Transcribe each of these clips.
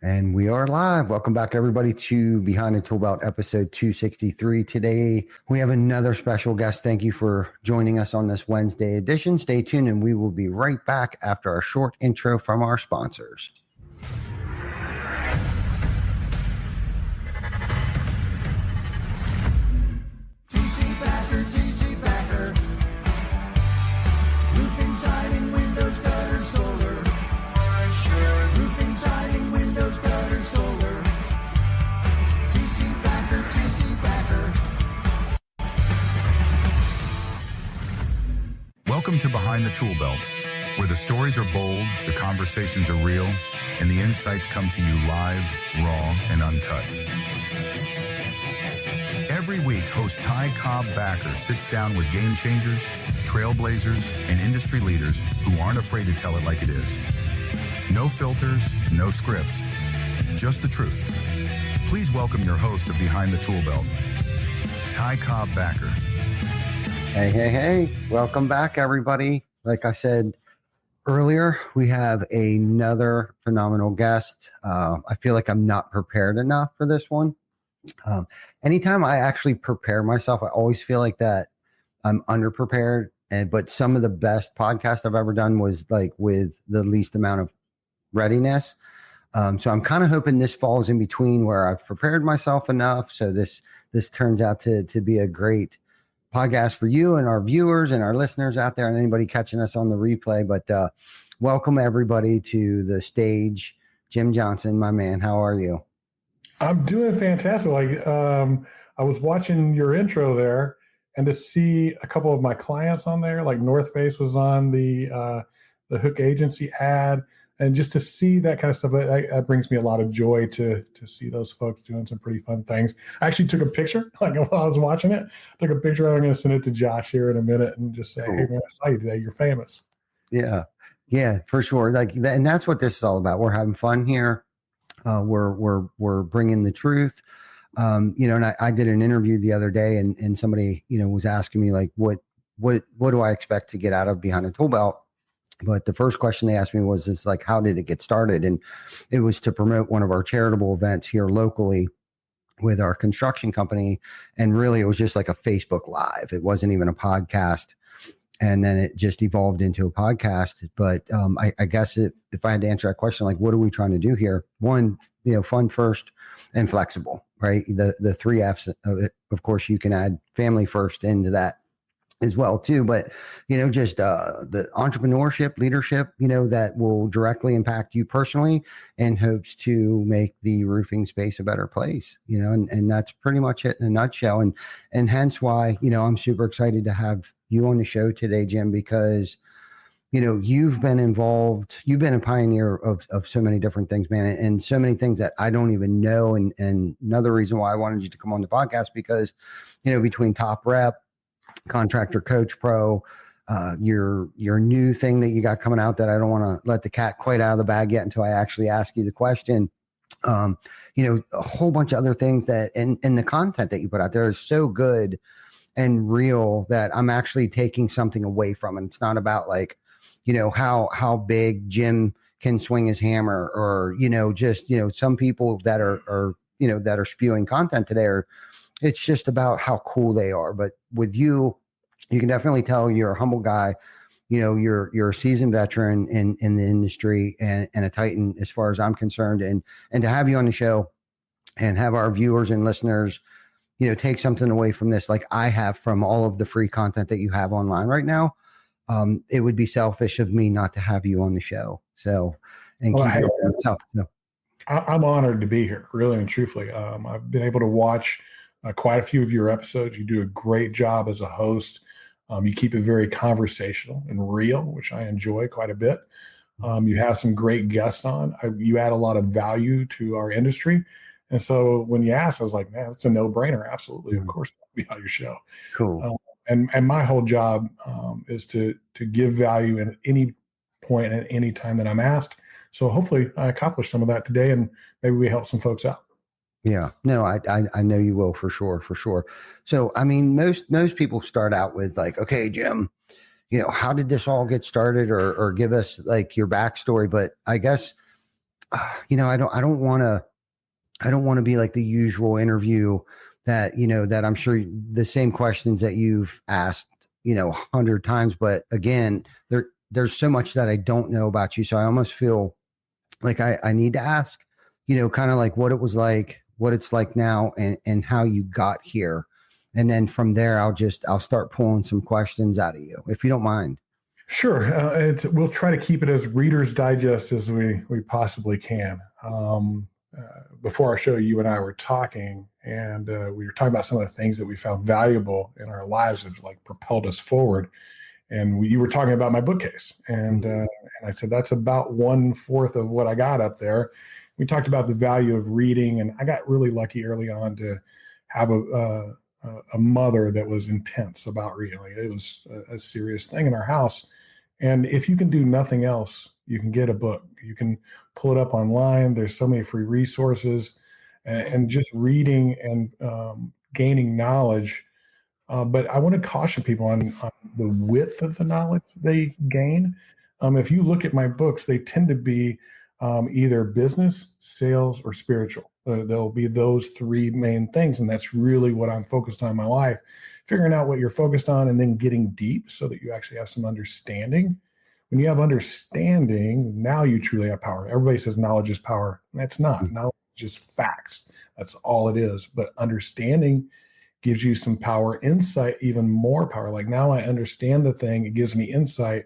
And we are live. Welcome back, everybody, to Behind the Tool Belt episode 263. Today, we have another special guest. Thank you for joining us on this Wednesday edition. Stay tuned, and we will be right back after our short intro from our sponsors. GC Backer, GC Backer. Roofing, siding, windows, gutter, solar. Roofing, siding, windows, gutter, solar. GC Backer, GC Backer. Welcome to Behind the Tool Belt, where the stories are bold, the conversations are real, and the insights come to you live, raw, and uncut. Every week, host Ty Cobb Backer sits down with game changers, trailblazers, and industry leaders who aren't afraid to tell it like it is. No filters, no scripts, just the truth. Please welcome your host of Behind the Tool Belt, Ty Cobb Backer. Hey. Welcome back, everybody. Like I said earlier, we have another phenomenal guest. I feel like I'm not prepared enough for this one. Anytime I actually prepare myself, I always feel like that I'm underprepared. But some of the best podcasts I've ever done was like with the least amount of readiness. So I'm kind of hoping this falls in between where I've prepared myself enough. So this turns out to be a great podcast for you and our viewers and our listeners out there and anybody catching us on the replay. But welcome everybody to the stage. Jim Johnson, my man, how are you? I'm doing fantastic. I was watching your intro there, and to see a couple of my clients on there, like North Face was on the Hook Agency ad, and just to see that kind of stuff, that brings me a lot of joy to see those folks doing some pretty fun things. I actually took a picture, like while I was watching it. Took a picture. I'm going to send it to Josh here in a minute and just say, "Hey, man, I saw you today. You're famous." Yeah, for sure. And that's what this is all about. We're having fun here. We're bringing the truth. And I did an interview the other day and somebody, was asking me like, what do I expect to get out of Behind the Tool Belt? But the first question they asked me was, it's like, how did it get started? And it was to promote one of our charitable events here locally with our construction company. And really, it was just like a Facebook Live. It wasn't even a podcast. And then it just evolved into a podcast. But I guess if I had to answer that question, like, what are we trying to do here? One, fun first and flexible, right? The three F's of it. Of course, you can add family first into that as well, too. But, just the entrepreneurship, leadership, that will directly impact you personally and hopes to make the roofing space a better place, and that's pretty much it in a nutshell. And hence why, I'm super excited to have you on the show today, Jim, because, you've been involved, you've been a pioneer of so many different things, man, and so many things that I don't even know. And another reason why I wanted you to come on the podcast, because, between Top Rep, Contractor Coach Pro, your new thing that you got coming out that I don't want to let the cat quite out of the bag yet until I actually ask you the question. A whole bunch of other things that, and the content that you put out there is so good and real that I'm actually taking something away from it. It's not about like, how big Jim can swing his hammer or, some people that are that are spewing content today it's just about how cool they are. But with you can definitely tell you're a humble guy. You're a seasoned veteran in the industry and a Titan as far as I'm concerned. And to have you on the show and have our viewers and listeners, take something away from this, like I have from all of the free content that you have online right now. It would be selfish of me not to have you on the show. So, and I'm honored to be here, really and truthfully. I've been able to watch quite a few of your episodes. You do a great job as a host. You keep it very conversational and real, which I enjoy quite a bit. You have some great guests on. You add a lot of value to our industry. And so when you asked, I was like, man, it's a no-brainer. Absolutely. Of course, I'll be on your show. Cool. And my whole job is to give value at any point at any time that I'm asked. So hopefully I accomplish some of that today and maybe we help some folks out. Yeah, no, I know you will for sure. So, I mean, most people start out with like, okay, Jim, how did this all get started or give us like your backstory? But I guess I don't want to be like the usual interview that, that I'm sure the same questions that you've asked, 100 times. But again, there's so much that I don't know about you. So I almost feel like I need to ask, kind of like what it was like, what it's like now, and how you got here. And then from there, I'll start pulling some questions out of you, if you don't mind. Sure. We'll try to keep it as Reader's Digest as we possibly can. Before our show, you and I were talking, and we were talking about some of the things that we found valuable in our lives that like propelled us forward. And you were talking about my bookcase, and I said that's about 1/4 of what I got up there. We talked about the value of reading, and I got really lucky early on to have a mother that was intense about reading. Like, it was a serious thing in our house. And if you can do nothing else, you can get a book. You can pull it up online. There's so many free resources, and just reading and gaining knowledge. But I want to caution people on the width of the knowledge they gain. If you look at my books, they tend to be either business, sales, or spiritual. There'll be those three main things. And that's really what I'm focused on in my life, figuring out what you're focused on and then getting deep so that you actually have some understanding. When you have understanding, now you truly have power. Everybody says knowledge is power. That's not. Knowledge is just facts. That's all it is. But understanding gives you some power, insight, even more power. Like, now I understand the thing. It gives me insight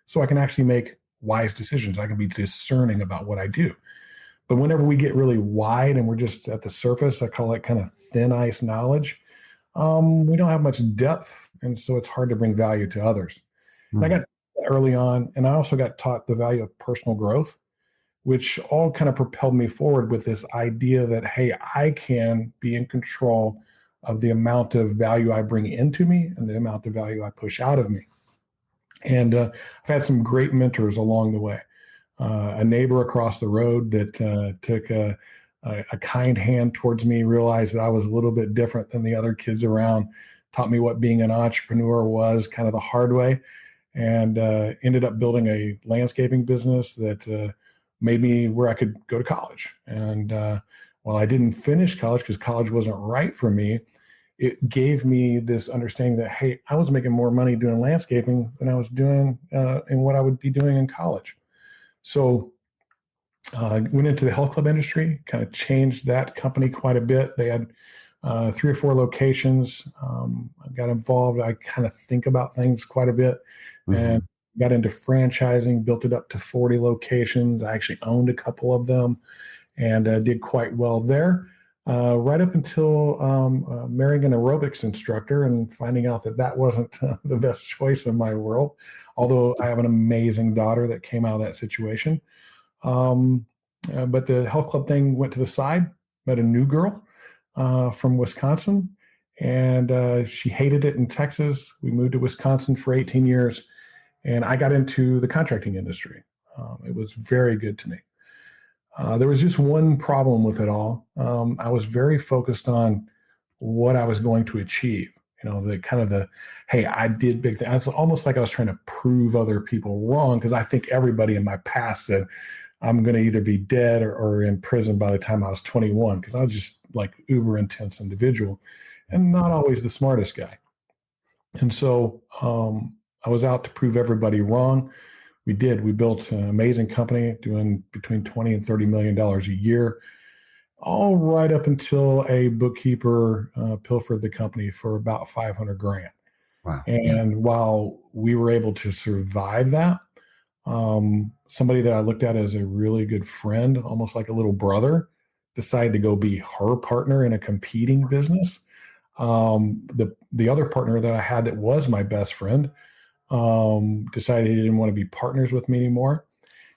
so I can actually make wise decisions. I can be discerning about what I do. But whenever we get really wide and we're just at the surface, I call it kind of thin ice knowledge, we don't have much depth. And so it's hard to bring value to others. And I got that early on, and I also got taught the value of personal growth, which all kind of propelled me forward with this idea that, hey, I can be in control of the amount of value I bring into me and the amount of value I push out of me. And I've had some great mentors along the way. A neighbor across the road that took a kind hand towards me, realized that I was a little bit different than the other kids around, taught me what being an entrepreneur was kind of the hard way, and ended up building a landscaping business that made me where I could go to college. And while I didn't finish college because college wasn't right for me, it gave me this understanding that, hey, I was making more money doing landscaping than I was doing in what I would be doing in college. So I went into the health club industry, kind of changed that company quite a bit. They had 3 or 4 locations. I got involved. I kind of think about things quite a bit, and got into franchising, built it up to 40 locations. I actually owned a couple of them and did quite well there. Right up until marrying an aerobics instructor and finding out that wasn't the best choice in my world, although I have an amazing daughter that came out of that situation. But the health club thing went to the side, met a new girl from Wisconsin, and she hated it in Texas. We moved to Wisconsin for 18 years, and I got into the contracting industry. It was very good to me. There was just one problem with it all. I was very focused on what I was going to achieve. Hey, I did big things. It's almost like I was trying to prove other people wrong, because I think everybody in my past said I'm going to either be dead or in prison by the time I was 21, because I was just like uber intense individual and not always the smartest guy. And so I was out to prove everybody wrong. We did. We built an amazing company doing between $20 and $30 million a year, all right up until a bookkeeper pilfered the company for about $500,000. Wow. And while we were able to survive that, somebody that I looked at as a really good friend, almost like a little brother, decided to go be her partner in a competing business. The other partner that I had that was my best friend decided he didn't want to be partners with me anymore.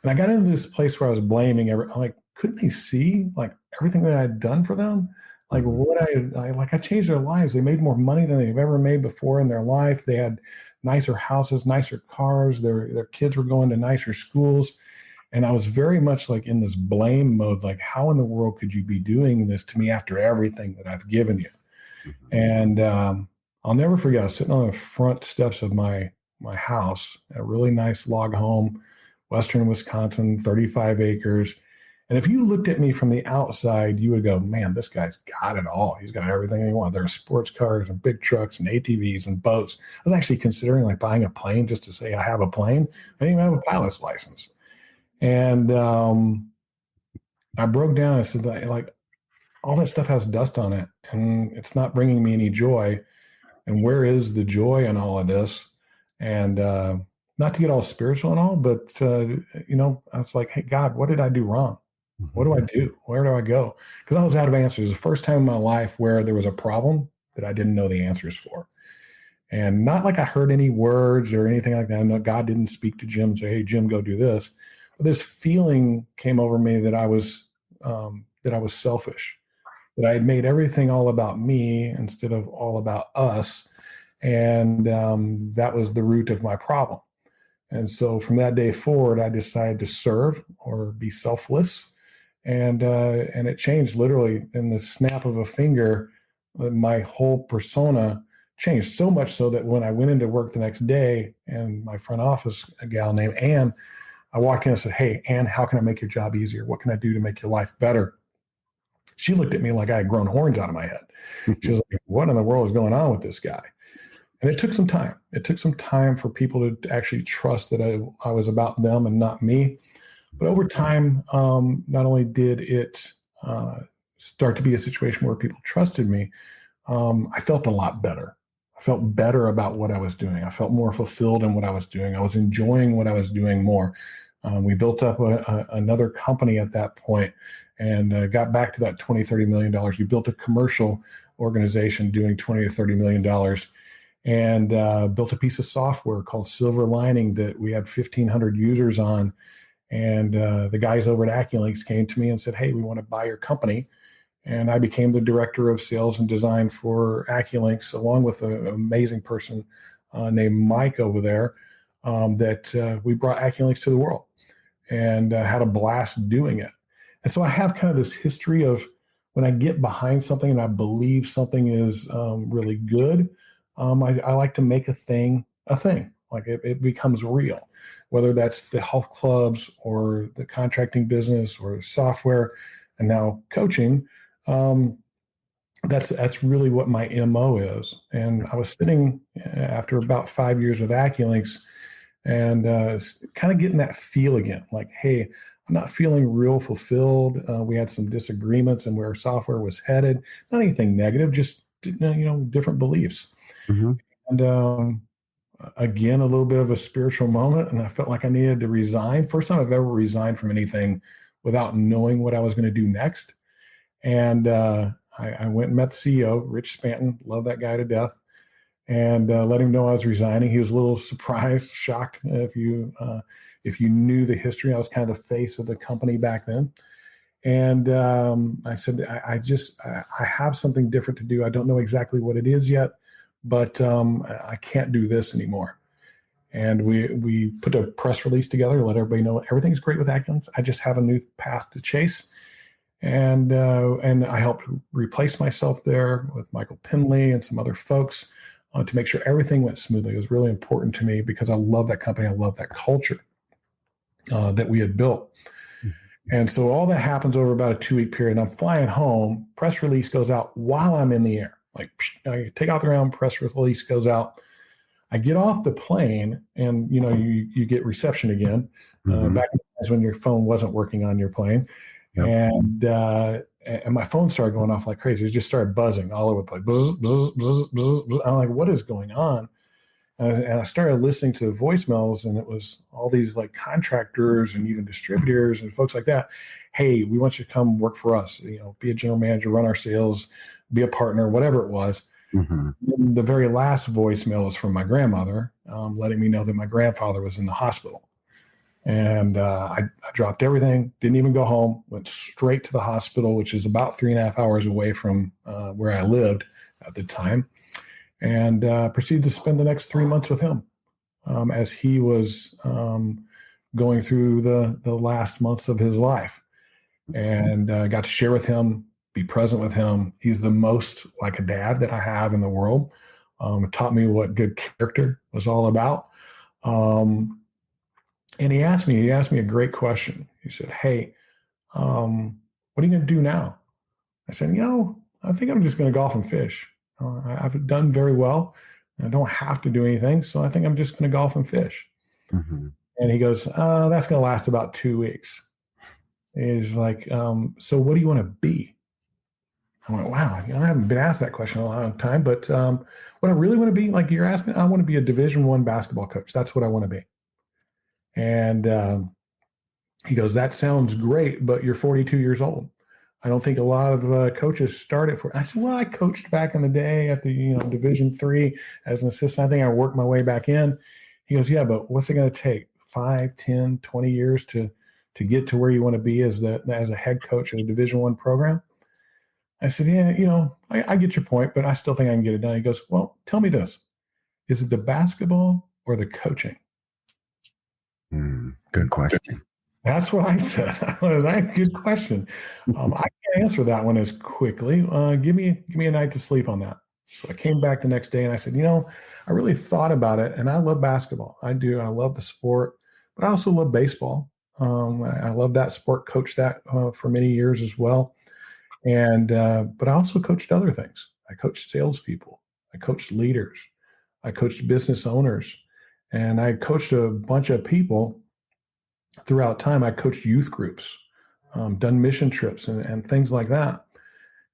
And I got into this place where I was blaming I'm like, couldn't they see like everything that I had done for them? Like I changed their lives. They made more money than they've ever made before in their life. They had nicer houses, nicer cars. Their kids were going to nicer schools. And I was very much like in this blame mode, like, how in the world could you be doing this to me after everything that I've given you? And I'll never forget, I was sitting on the front steps of my house, a really nice log home, Western Wisconsin, 35 acres. And if you looked at me from the outside, you would go, man, this guy's got it all. He's got everything he wants. There are sports cars and big trucks and ATVs and boats. I was actually considering like buying a plane just to say I have a plane. I didn't even have a pilot's license. And I broke down and said, like, all that stuff has dust on it and it's not bringing me any joy. And where is the joy in all of this? And not to get all spiritual and all, but, I was like, hey, God, what did I do wrong? What do I do? Where do I go? Because I was out of answers. The first time in my life where there was a problem that I didn't know the answers for. And not like I heard any words or anything like that. I know God didn't speak to Jim and say, hey, Jim, go do this. But this feeling came over me that I was selfish, that I had made everything all about me instead of all about us. And that was the root of my problem. And so from that day forward, I decided to serve or be selfless. And it changed literally in the snap of a finger. My whole persona changed so much so that when I went into work the next day and my front office, a gal named Ann, I walked in and said, hey, Ann, how can I make your job easier? What can I do to make your life better? She looked at me like I had grown horns out of my head. She was like, what in the world is going on with this guy? And it took some time. It took some time for people to actually trust that I was about them and not me. But over time, not only did it start to be a situation where people trusted me, I felt a lot better. I felt better about what I was doing. I felt more fulfilled in what I was doing. I was enjoying what I was doing more. We built up another company at that point and got back to that $20-30 million. We built a commercial organization doing $20 to $30 million and built a piece of software called Silver Lining that we had 1,500 users on. And the guys over at AccuLynx came to me and said, hey, we want to buy your company. And I became the director of sales and design for AccuLynx, along with an amazing person named Mike over there that we brought AccuLynx to the world and had a blast doing it. And so I have kind of this history of when I get behind something and I believe something is really good, I like to make a thing. Like it becomes real, whether that's the health clubs or the contracting business or software and now coaching. That's really what my MO is. And I was sitting after about 5 years with AccuLynx and kind of getting that feel again, like, hey, I'm not feeling real fulfilled. We had some disagreements and where software was headed, not anything negative, just, different beliefs. Mm-hmm. And again, a little bit of a spiritual moment. And I felt like I needed to resign. First time I've ever resigned from anything without knowing what I was going to do next. And I went and met the CEO, Rich Spanton, love that guy to death, and let him know I was resigning. He was a little surprised, shocked. If you knew the history, I was kind of the face of the company back then. And I said, I have something different to do. I don't know exactly what it is yet, but I can't do this anymore. And we put a press release together to let everybody know everything's great with AccuLynx. I just have a new path to chase. And I helped replace myself there with Michael Pinley and some other folks to make sure everything went smoothly. It was really important to me because I love that company. I love that culture that we had built. And so all that happens over about a 2-week period. I'm flying home. Press release goes out while I'm in the air. Like, I take off the ground, press release goes out. I get off the plane and, you get reception again. Mm-hmm. Back in the days when your phone wasn't working on your plane. Yep. And my phone started going off like crazy. It just started buzzing all over the place. Buzz, buzz, buzz, buzz, buzz. I'm like, what is going on? And I started listening to voicemails, and it was all these like contractors and even distributors and folks like that. Hey, we want you to come work for us. Be a general manager, run our sales, be a partner, whatever it was. Mm-hmm. The very last voicemail was from my grandmother, letting me know that my grandfather was in the hospital. And I dropped everything, didn't even go home, went straight to the hospital, which is about 3.5 hours away from where I lived at the time, and proceeded to spend the next 3 months with him as he was going through the last months of his life. And got to share with him, be present with him. He's the most like a dad that I have in the world. It taught me what good character was all about. And he asked me a great question. He said, hey, What are you going to do now? I said, I think I'm just going to golf and fish. I've done very well. I don't have to do anything. So I think I'm just going to golf and fish. Mm-hmm. And he goes, that's going to last about 2 weeks. He's like, so what do you want to be? I went, wow, I haven't been asked that question in a long time, but what I really want to be, like you're asking, I want to be a Division I basketball coach. That's what I want to be. And he goes, that sounds great, but you're 42 years old. I don't think a lot of coaches start it for. I said, well, I coached back in the day at the Division III as an assistant. I think I worked my way back in. He goes, yeah, but what's it going to take? 5, 10, 20 years to get to where you want to be as a head coach in a Division I program? I said, yeah, I get your point, but I still think I can get it done. He goes, well, tell me this. Is it the basketball or the coaching? Good question. That's what I said. That's a good question. I can't answer that one as quickly. Give me a night to sleep on that. So I came back the next day and I said, I really thought about it, and I love basketball. I do. I love the sport, but I also love baseball. I love that sport, coached that for many years as well. And but I also coached other things. I coached salespeople. I coached leaders. I coached business owners. And I coached a bunch of people throughout time. I coached youth groups, done mission trips and things like that.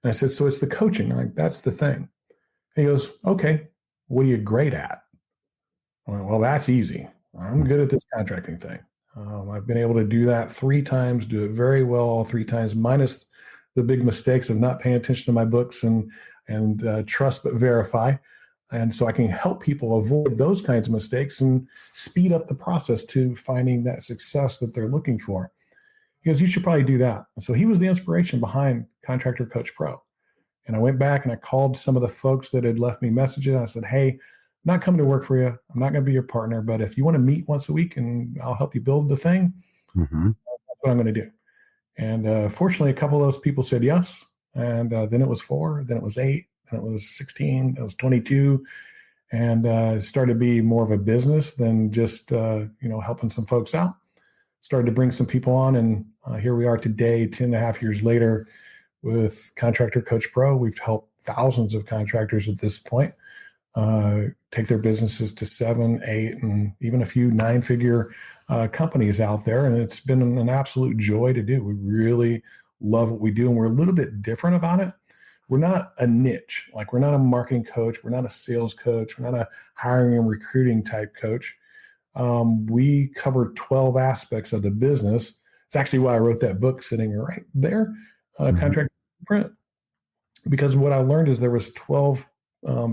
And I said, so it's the coaching. Like, that's the thing. And he goes, okay, what are you great at? I went, well, that's easy. I'm good at this contracting thing. I've been able to do that 3 times, do it very well all 3 times, minus the big mistakes of not paying attention to my books and trust but verify. And so I can help people avoid those kinds of mistakes and speed up the process to finding that success that they're looking for. He goes, you should probably do that. And so he was the inspiration behind Contractor Coach Pro. And I went back and I called some of the folks that had left me messages. I said, hey, I'm not coming to work for you. I'm not going to be your partner, but if you want to meet once a week and I'll help you build the thing, that's what I'm going to do. And fortunately, a couple of those people said yes. And then it was 4, then it was 8. And it was 16, it was 22, and it started to be more of a business than just, helping some folks out. Started to bring some people on, and here we are today, 10.5 years later with Contractor Coach Pro. We've helped thousands of contractors at this point take their businesses to 7, 8, and even a few 9-figure companies out there. And it's been an absolute joy to do. We really love what we do, and we're a little bit different about it. We're not a niche. Like, we're not a marketing coach. We're not a sales coach. We're not a hiring and recruiting type coach. We cover 12 aspects of the business. It's actually why I wrote that book sitting right there, Contract Print, because what I learned is there was 12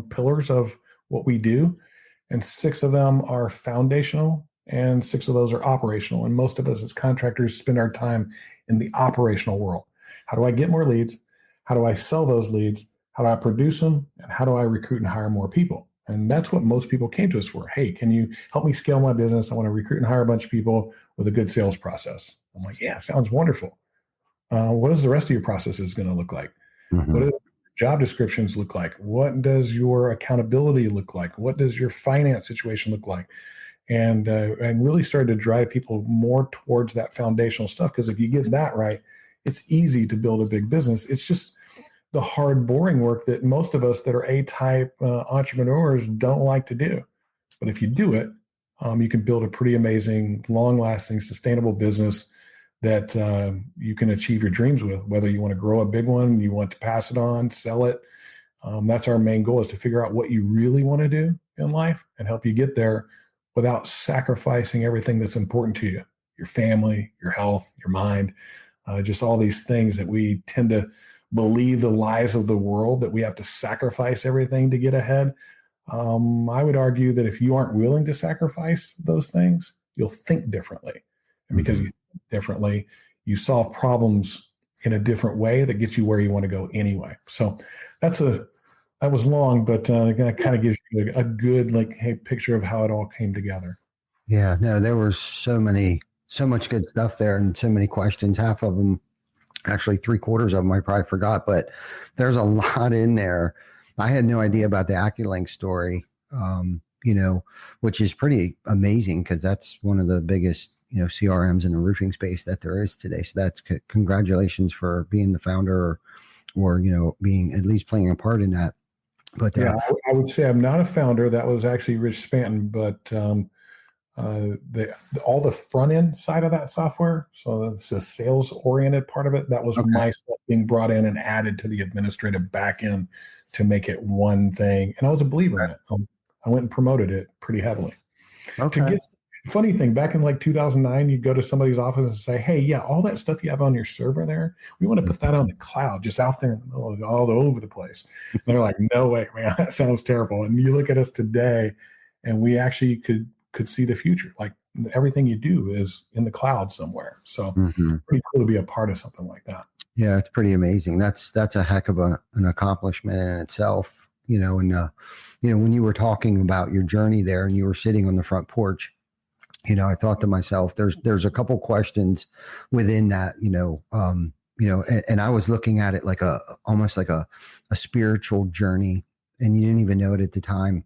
pillars of what we do, and 6 of them are foundational and 6 of those are operational. And most of us as contractors spend our time in the operational world. How do I get more leads? How do I sell those leads? How do I produce them? And how do I recruit and hire more people? And that's what most people came to us for. Hey, can you help me scale my business? I want to recruit and hire a bunch of people with a good sales process. I'm like, yeah, sounds wonderful. What is the rest of your processes going to look like? What do job descriptions look like? What does your accountability look like? What does your finance situation look like? And really started to drive people more towards that foundational stuff. Because if you get that right, it's easy to build a big business. It's just the hard, boring work that most of us that are A-type entrepreneurs don't like to do. But if you do it, you can build a pretty amazing, long-lasting, sustainable business that you can achieve your dreams with, whether you want to grow a big one, you want to pass it on, sell it. That's our main goal, is to figure out what you really want to do in life and help you get there without sacrificing everything that's important to you, your family, your health, your mind, just all these things that we tend to believe the lies of the world that we have to sacrifice everything to get ahead. I would argue that if you aren't willing to sacrifice those things, you'll think differently. And because you think differently, you solve problems in a different way that gets you where you want to go anyway. So that was long, but it kind of gives you a good picture of how it all came together. Yeah, no, there were so much good stuff there and so many questions. Half of them, actually 3/4 of them I probably forgot, but there's a lot in there. I had no idea about the AccuLink story, which is pretty amazing because that's one of the biggest CRMs in the roofing space that there is today. So that's congratulations for being the founder or being at least playing a part in that. But Yeah, I would say I'm not a founder. That was actually Rich Spanton, but all the front end side of that software, so it's a sales oriented part of it, that was Okay. my stuff being brought in and added to the administrative back end to make it one thing. And I was a believer in it. I went and promoted it pretty heavily. Okay. To get funny thing, back in like 2009, you'd go to somebody's office and say, "Hey, yeah, all that stuff you have on your server there, we want to put that on the cloud, just out there in the middle of all over the place." And they're like, "No way, man, that sounds terrible." And you look at us today, and we actually could see the future. Like everything you do is in the cloud somewhere. So Mhm. pretty cool to be a part of something like that. Yeah, it's pretty amazing. That's a heck of an accomplishment in itself. When you were talking about your journey there and you were sitting on the front porch, I thought to myself, there's a couple questions within that, and I was looking at it like almost like a spiritual journey, and you didn't even know it at the time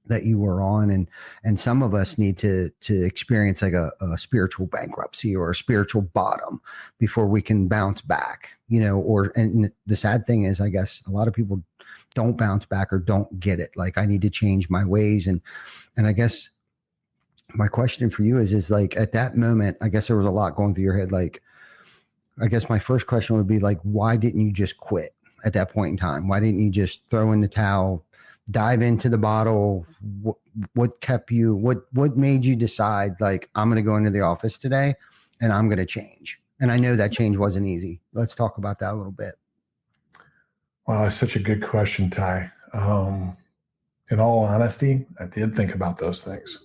that you were on. And some of us need to experience like a spiritual bankruptcy or a spiritual bottom before we can bounce back, and the sad thing is, I guess a lot of people don't bounce back or don't get it. Like, I need to change my ways. And I guess my question for you is like, at that moment, I guess there was a lot going through your head. Like, I guess my first question would be like, why didn't you just quit at that point in time? Why didn't you just throw in the towel, dive into the bottle? What kept you, what made you decide, like, I'm going to go into the office today and I'm going to change? And I know that change wasn't easy. Let's talk about that a little bit. Wow, that's such a good question, Ty. In all honesty, I did think about those things.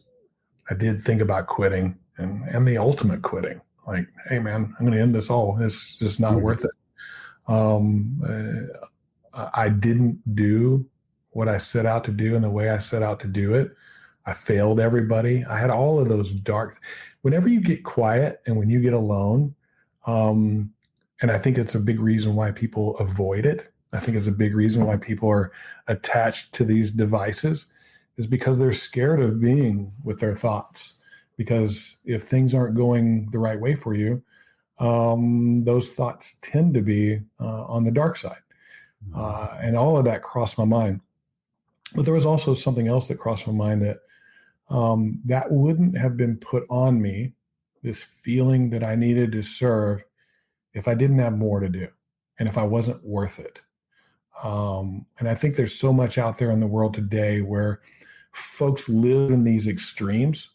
I did think about quitting and the ultimate quitting. Like, hey, man, I'm going to end this all. It's just not worth it. I didn't do what I set out to do in the way I set out to do it. I failed everybody. I had all of those whenever you get quiet and when you get alone, and I think it's a big reason why people avoid it. I think it's a big reason why people are attached to these devices, is because they're scared of being with their thoughts. Because if things aren't going the right way for you, those thoughts tend to be on the dark side. And all of that crossed my mind. But there was also something else that crossed my mind, that that wouldn't have been put on me, this feeling that I needed to serve, if I didn't have more to do and if I wasn't worth it. And I think there's so much out there in the world today where folks live in these extremes,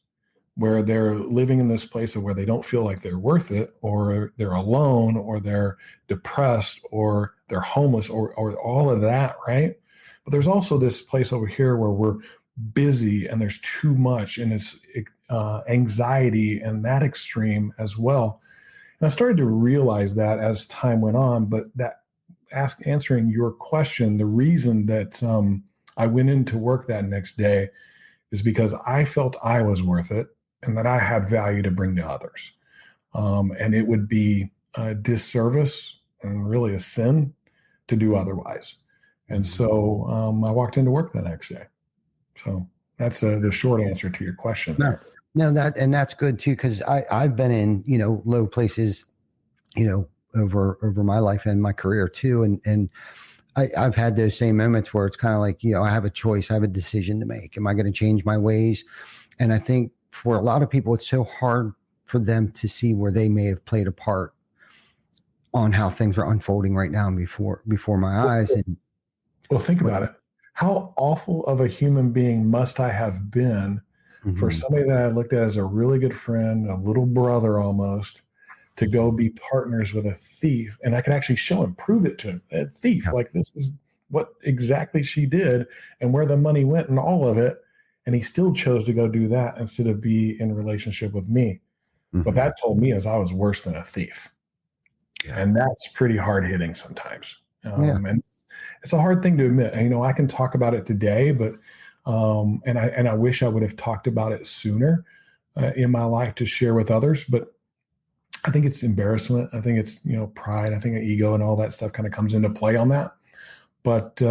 where they're living in this place of where they don't feel like they're worth it, or they're alone, or they're depressed, or they're homeless, or all of that, right? But there's also this place over here where we're busy and there's too much, and it's anxiety and that extreme as well. And I started to realize that as time went on. But that answering your question, the reason that I went into work that next day is because I felt I was worth it and that I had value to bring to others. And it would be a disservice and really a sin to do otherwise. And so I walked into work the next day. So that's the short answer to your question. No, that's good too, because I've been in low places, over my life and my career too, and I've had those same moments where it's kind of like, I have a choice, I have a decision to make. Am I going to change my ways? And I think for a lot of people, it's so hard for them to see where they may have played a part on how things are unfolding right now before my eyes. And well, think about it. How awful of a human being must I have been for somebody that I looked at as a really good friend, a little brother almost, to go be partners with a thief? And I could actually show him, prove it to him. A thief, like, this is what exactly she did and where the money went and all of it. And he still chose to go do that instead of be in relationship with me. What that told me is I was worse than a thief. Yeah. And that's pretty hard hitting sometimes. And it's a hard thing to admit. And, I can talk about it today, but and I wish I would have talked about it sooner in my life to share with others. But I think it's embarrassment. I think it's, pride. I think ego and all that stuff kind of comes into play on that. But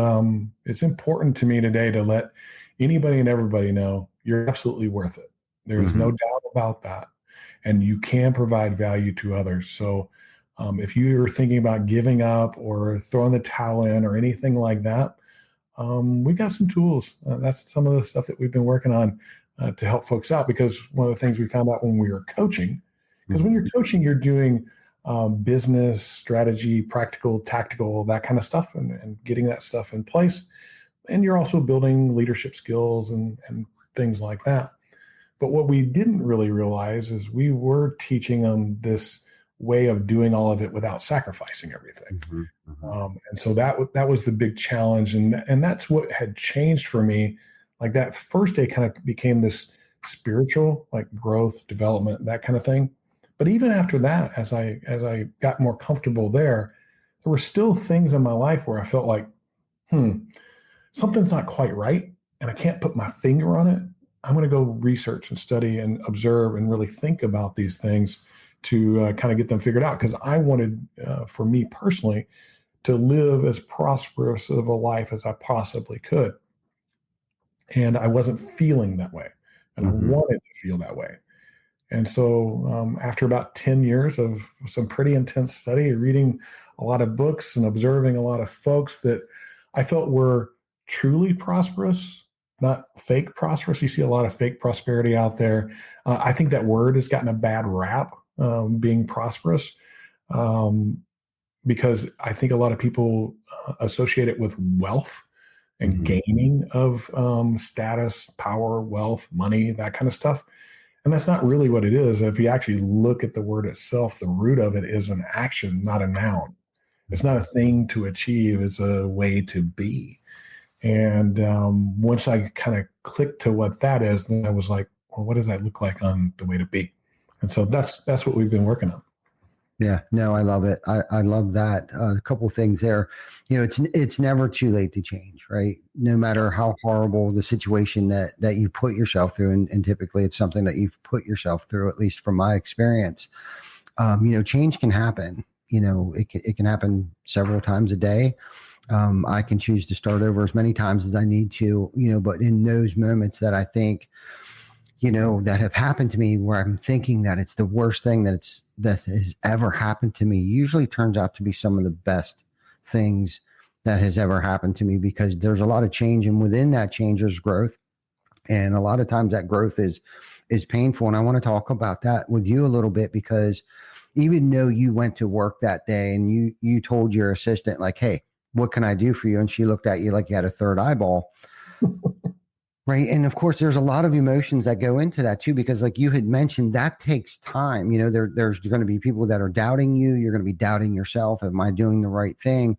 it's important to me today to let anybody and everybody know you're absolutely worth it. There is no doubt about that. and you can provide value to others. So if you're thinking about giving up or throwing the towel in or anything like that, we got some tools. That's some of the stuff that we've been working on to help folks out, because one of the things we found out when we were coaching, because when you're coaching, you're doing business, strategy, practical, tactical, that kind of stuff, and getting that stuff in place. And you're also building leadership skills and things like that. But what we didn't really realize is we were teaching them this way of doing all of it without sacrificing everything. And so that was the big challenge. And that's what had changed for me. Like that first day kind of became this spiritual, like growth, development, that kind of thing. But even after that, as I got more comfortable there were still things in my life where I felt like, something's not quite right, and I can't put my finger on it. I'm going to go research and study and observe and really think about these things to kind of get them figured out, because I wanted, for me personally, to live as prosperous of a life as I possibly could. And I wasn't feeling that way, and I wanted to feel that way. And so after about 10 years of some pretty intense study, reading a lot of books and observing a lot of folks that I felt were truly prosperous, not fake prosperous. You see a lot of fake prosperity out there. I think that word has gotten a bad rap, being prosperous, because I think a lot of people associate it with wealth and gaining of status, power, wealth, money, that kind of stuff. And that's not really what it is. If you actually look at the word itself, the root of it is an action, not a noun. It's not a thing to achieve. It's a way to be. And once I kind of clicked to what that is, then I was like, well, what does that look like on the way to be? And so that's what we've been working on. Yeah, no, I love it. I love that. A couple of things there. It's never too late to change, right? No matter how horrible the situation that you put yourself through, and typically it's something that you've put yourself through, at least from my experience. Change can happen. It can happen several times a day. I can choose to start over as many times as I need to, but in those moments that I think, that have happened to me where I'm thinking that it's the worst thing that has ever happened to me, usually turns out to be some of the best things that has ever happened to me, because there's a lot of change, and within that change there's growth. And a lot of times that growth is painful. And I want to talk about that with you a little bit, because even though you went to work that day and you told your assistant, like, hey, what can I do for you? And she looked at you like you had a third eyeball. Right. And of course, there's a lot of emotions that go into that too, because like you had mentioned, that takes time. There's going to be people that are doubting you. You're going to be doubting yourself. Am I doing the right thing?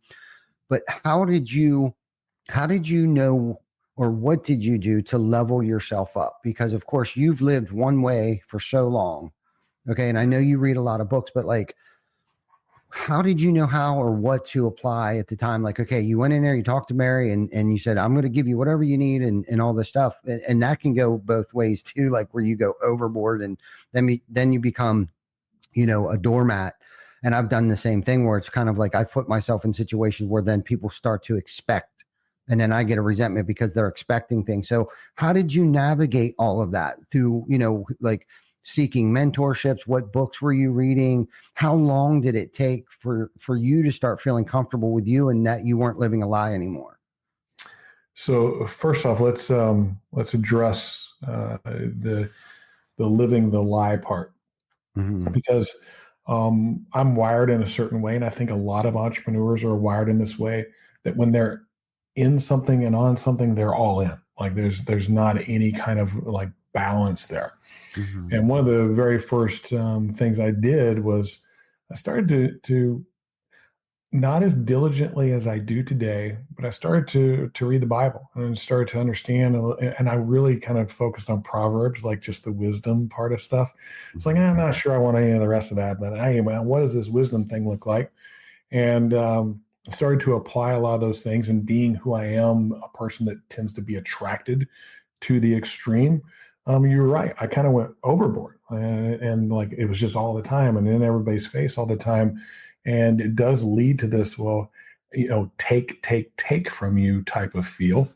But how did you know, or what did you do to level yourself up? Because of course you've lived one way for so long. Okay. And I know you read a lot of books, but like, how did you know how or what to apply at the time? Like, okay, you went in there, you talked to Mary, and you said, I'm going to give you whatever you need and all this stuff. And that can go both ways too, like where you go overboard and then you become, a doormat. And I've done the same thing where it's kind of like I put myself in situations where then people start to expect, and then I get a resentment because they're expecting things. So how did you navigate all of that through, like seeking mentorships? What books were you reading? How long did it take for you to start feeling comfortable with you and that you weren't living a lie anymore? So first off, let's address the living the lie part, because I'm wired in a certain way, and I think a lot of entrepreneurs are wired in this way, that when they're in something and on something, they're all in. Like there's not any kind of like balance there. And one of the very first things I did was I started to not as diligently as I do today, but I started to read the Bible and started to understand. And I really kind of focused on Proverbs, like just the wisdom part of stuff. It's like, I'm not sure I want any of the rest of that, but hey, man, what does this wisdom thing look like? And I started to apply a lot of those things, and being who I am, a person that tends to be attracted to the extreme. You were right. I kind of went overboard, and like it was just all the time and in everybody's face all the time. And it does lead to this, take from you type of feel.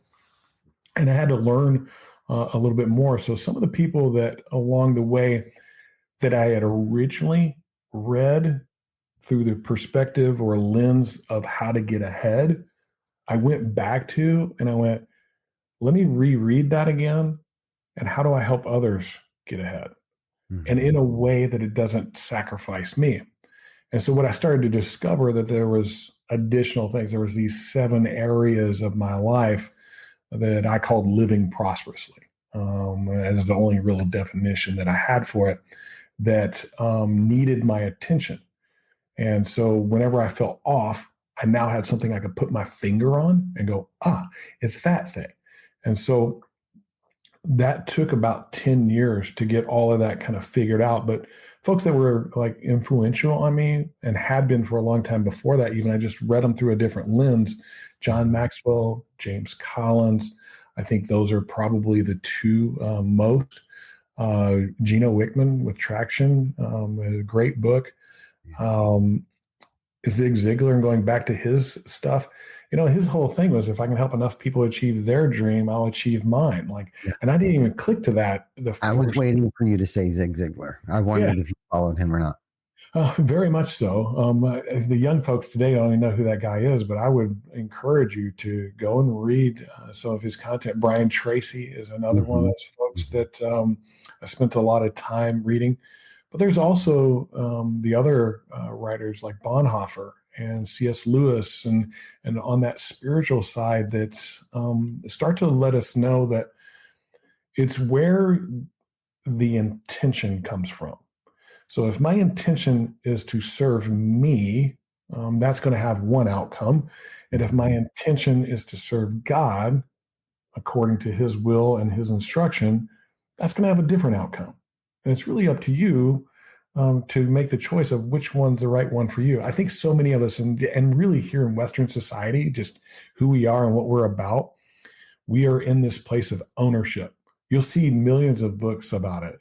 And I had to learn a little bit more. So some of the people that along the way that I had originally read through the perspective or lens of how to get ahead, I went back to and I went, let me reread that again. And how do I help others get ahead? And in a way that it doesn't sacrifice me. And so what I started to discover that there was additional things. There was these 7 areas of my life that I called living prosperously. As the only real definition that I had for it, that needed my attention. And so whenever I felt off, I now had something I could put my finger on and go, it's that thing. And so that took about 10 years to get all of that kind of figured out. But folks that were like influential on me and had been for a long time before that, even I just read them through a different lens. John Maxwell, James Collins, I think those are probably the 2 most. Gino Wickman with Traction, a great book. Zig Ziglar, and going back to his stuff, his whole thing was, if I can help enough people achieve their dream, I'll achieve mine. And I didn't even click to that. I was waiting for you to say Zig Ziglar. I wondered if you followed him or not. Very much so. The young folks today don't even know who that guy is, but I would encourage you to go and read some of his content. Brian Tracy is another one of those folks that I spent a lot of time reading. But there's also the other writers like Bonhoeffer and C.S. Lewis, and on that spiritual side that start to let us know that it's where the intention comes from. So if my intention is to serve me, that's going to have one outcome. And if my intention is to serve God according to his will and his instruction, that's going to have a different outcome. And it's really up to you to make the choice of which one's the right one for you. I think so many of us, and really here in Western society, just who we are and what we're about, we are in this place of ownership. You'll see millions of books about it,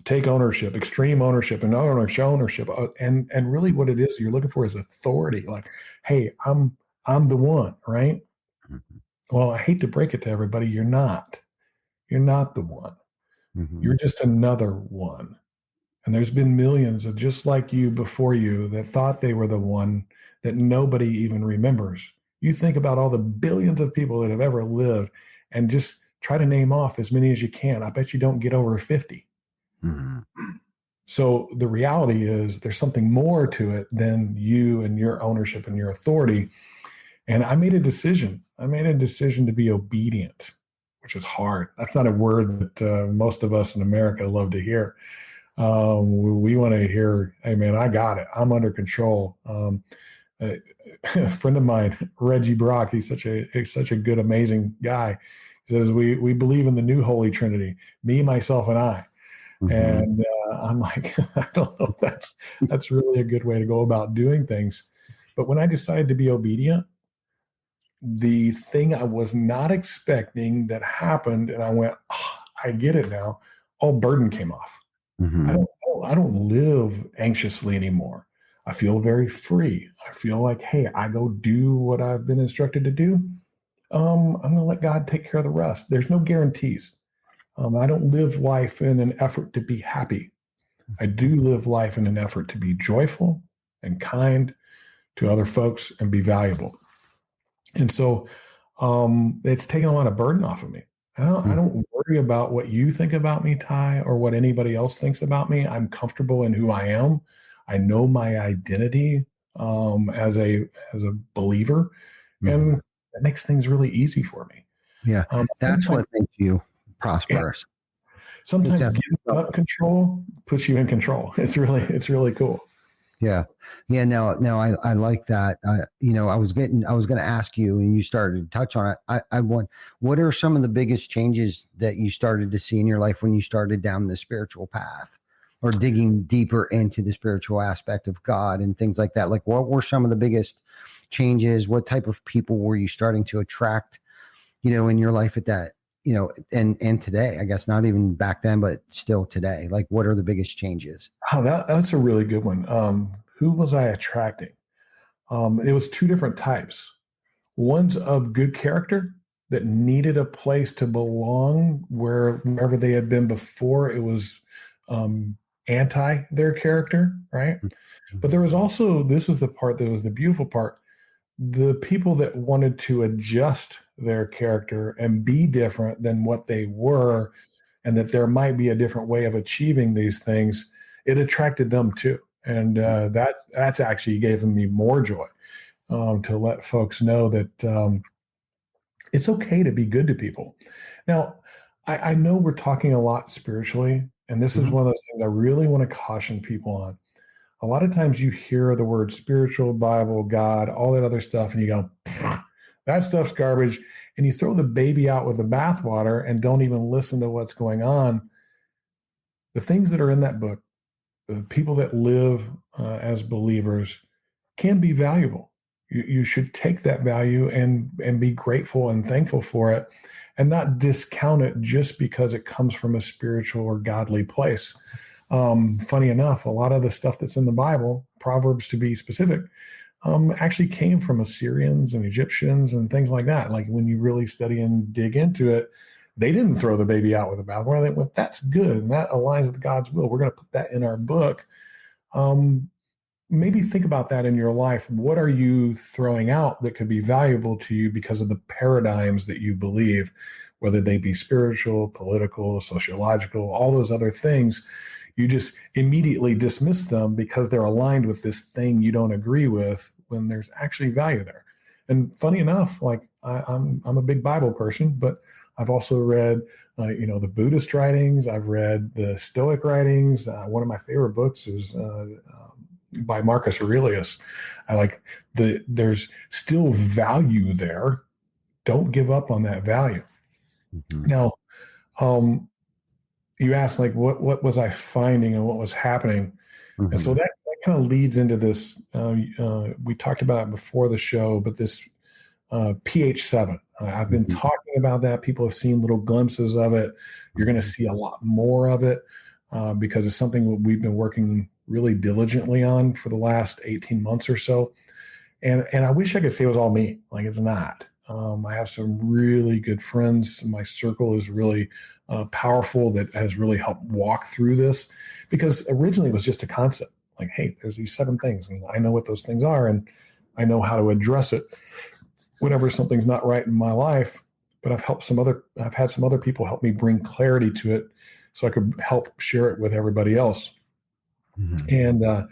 take ownership, extreme ownership, and ownership. And really what it is you're looking for is authority. Like, hey, I'm the one, right? Well, I hate to break it to everybody. You're not. You're not the one. You're just another one. And there's been millions of just like you before you that thought they were the one that nobody even remembers. You think about all the billions of people that have ever lived and just try to name off as many as you can. I bet you don't get over 50. So the reality is there's something more to it than you and your ownership and your authority. And I made a decision. To be obedient, which is hard. That's not a word that most of us in America love to hear. We want to hear, hey man, I got it. I'm under control. A friend of mine, Reggie Brock, he's such a good, amazing guy. He says, we believe in the new Holy Trinity, me, myself, and I. And I'm like, I don't know if that's really a good way to go about doing things. But when I decided to be obedient, the thing I was not expecting that happened, and I went, I get it now. All burden came off. I don't live anxiously anymore. I feel very free. I feel like, hey, I go do what I've been instructed to do. I'm going to let God take care of the rest. There's no guarantees. I don't live life in an effort to be happy. I do live life in an effort to be joyful and kind to other folks and be valuable. And so it's taken a lot of burden off of me. I don't worry about what you think about me, Ty, or what anybody else thinks about me. I'm comfortable in who I am. I know my identity as a believer, and that makes things really easy for me. Yeah, that's what makes you prosperous. Yeah. Sometimes giving up control puts you in control. It's really cool. Yeah. No, I like that. I was going to ask you, and you started to touch on it. I want, what are some of the biggest changes that you started to see in your life when you started down the spiritual path or digging deeper into the spiritual aspect of God and things like that? Like, what were some of the biggest changes? What type of people were you starting to attract, in your life at that, and today, I guess not even back then, but still today? Like, what are the biggest changes? Oh, that's a really good one. Who was I attracting? It was 2 different types. One's of good character that needed a place to belong wherever they had been before. It was anti their character, right? But there was also, this is the part that was the beautiful part, the people that wanted to adjust their character and be different than what they were, and that there might be a different way of achieving these things. It attracted them too. And that's actually given me more joy, to let folks know that it's okay to be good to people. Now, I know we're talking a lot spiritually, and this is one of those things I really want to caution people on. A lot of times you hear the word spiritual, Bible, God, all that other stuff, and you go, that stuff's garbage. And you throw the baby out with the bathwater and don't even listen to what's going on. The things that are in that book, the people that live as believers, can be valuable. You should take that value and be grateful and thankful for it, and not discount it just because it comes from a spiritual or godly place. Funny enough, a lot of the stuff that's in the Bible, Proverbs to be specific, actually came from Assyrians and Egyptians and things like that. Like when you really study and dig into it, they didn't throw the baby out with the bathwater. They went, that's good, and that aligns with God's will. We're going to put that in our book. Maybe think about that in your life. What are you throwing out that could be valuable to you because of the paradigms that you believe, whether they be spiritual, political, sociological, all those other things? You just immediately dismiss them because they're aligned with this thing you don't agree with, when there's actually value there. And funny enough, like I'm a big Bible person, but I've also read, the Buddhist writings. I've read the Stoic writings. One of my favorite books is by Marcus Aurelius. There's still value there. Don't give up on that value. Now, you asked, like, what was I finding and what was happening? And so that kind of leads into this. We talked about it before the show, but this PH7. I've been talking about that. People have seen little glimpses of it. You're going to see a lot more of it because it's something we've been working really diligently on for the last 18 months or so. And I wish I could say it was all me. Like, it's not. I have some really good friends. My circle is really powerful, that has really helped walk through this, because originally it was just a concept. Like, hey, there's these 7 things, and I know what those things are, and I know how to address it whenever something's not right in my life. But I've had some other people help me bring clarity to it, so I could help share it with everybody else. And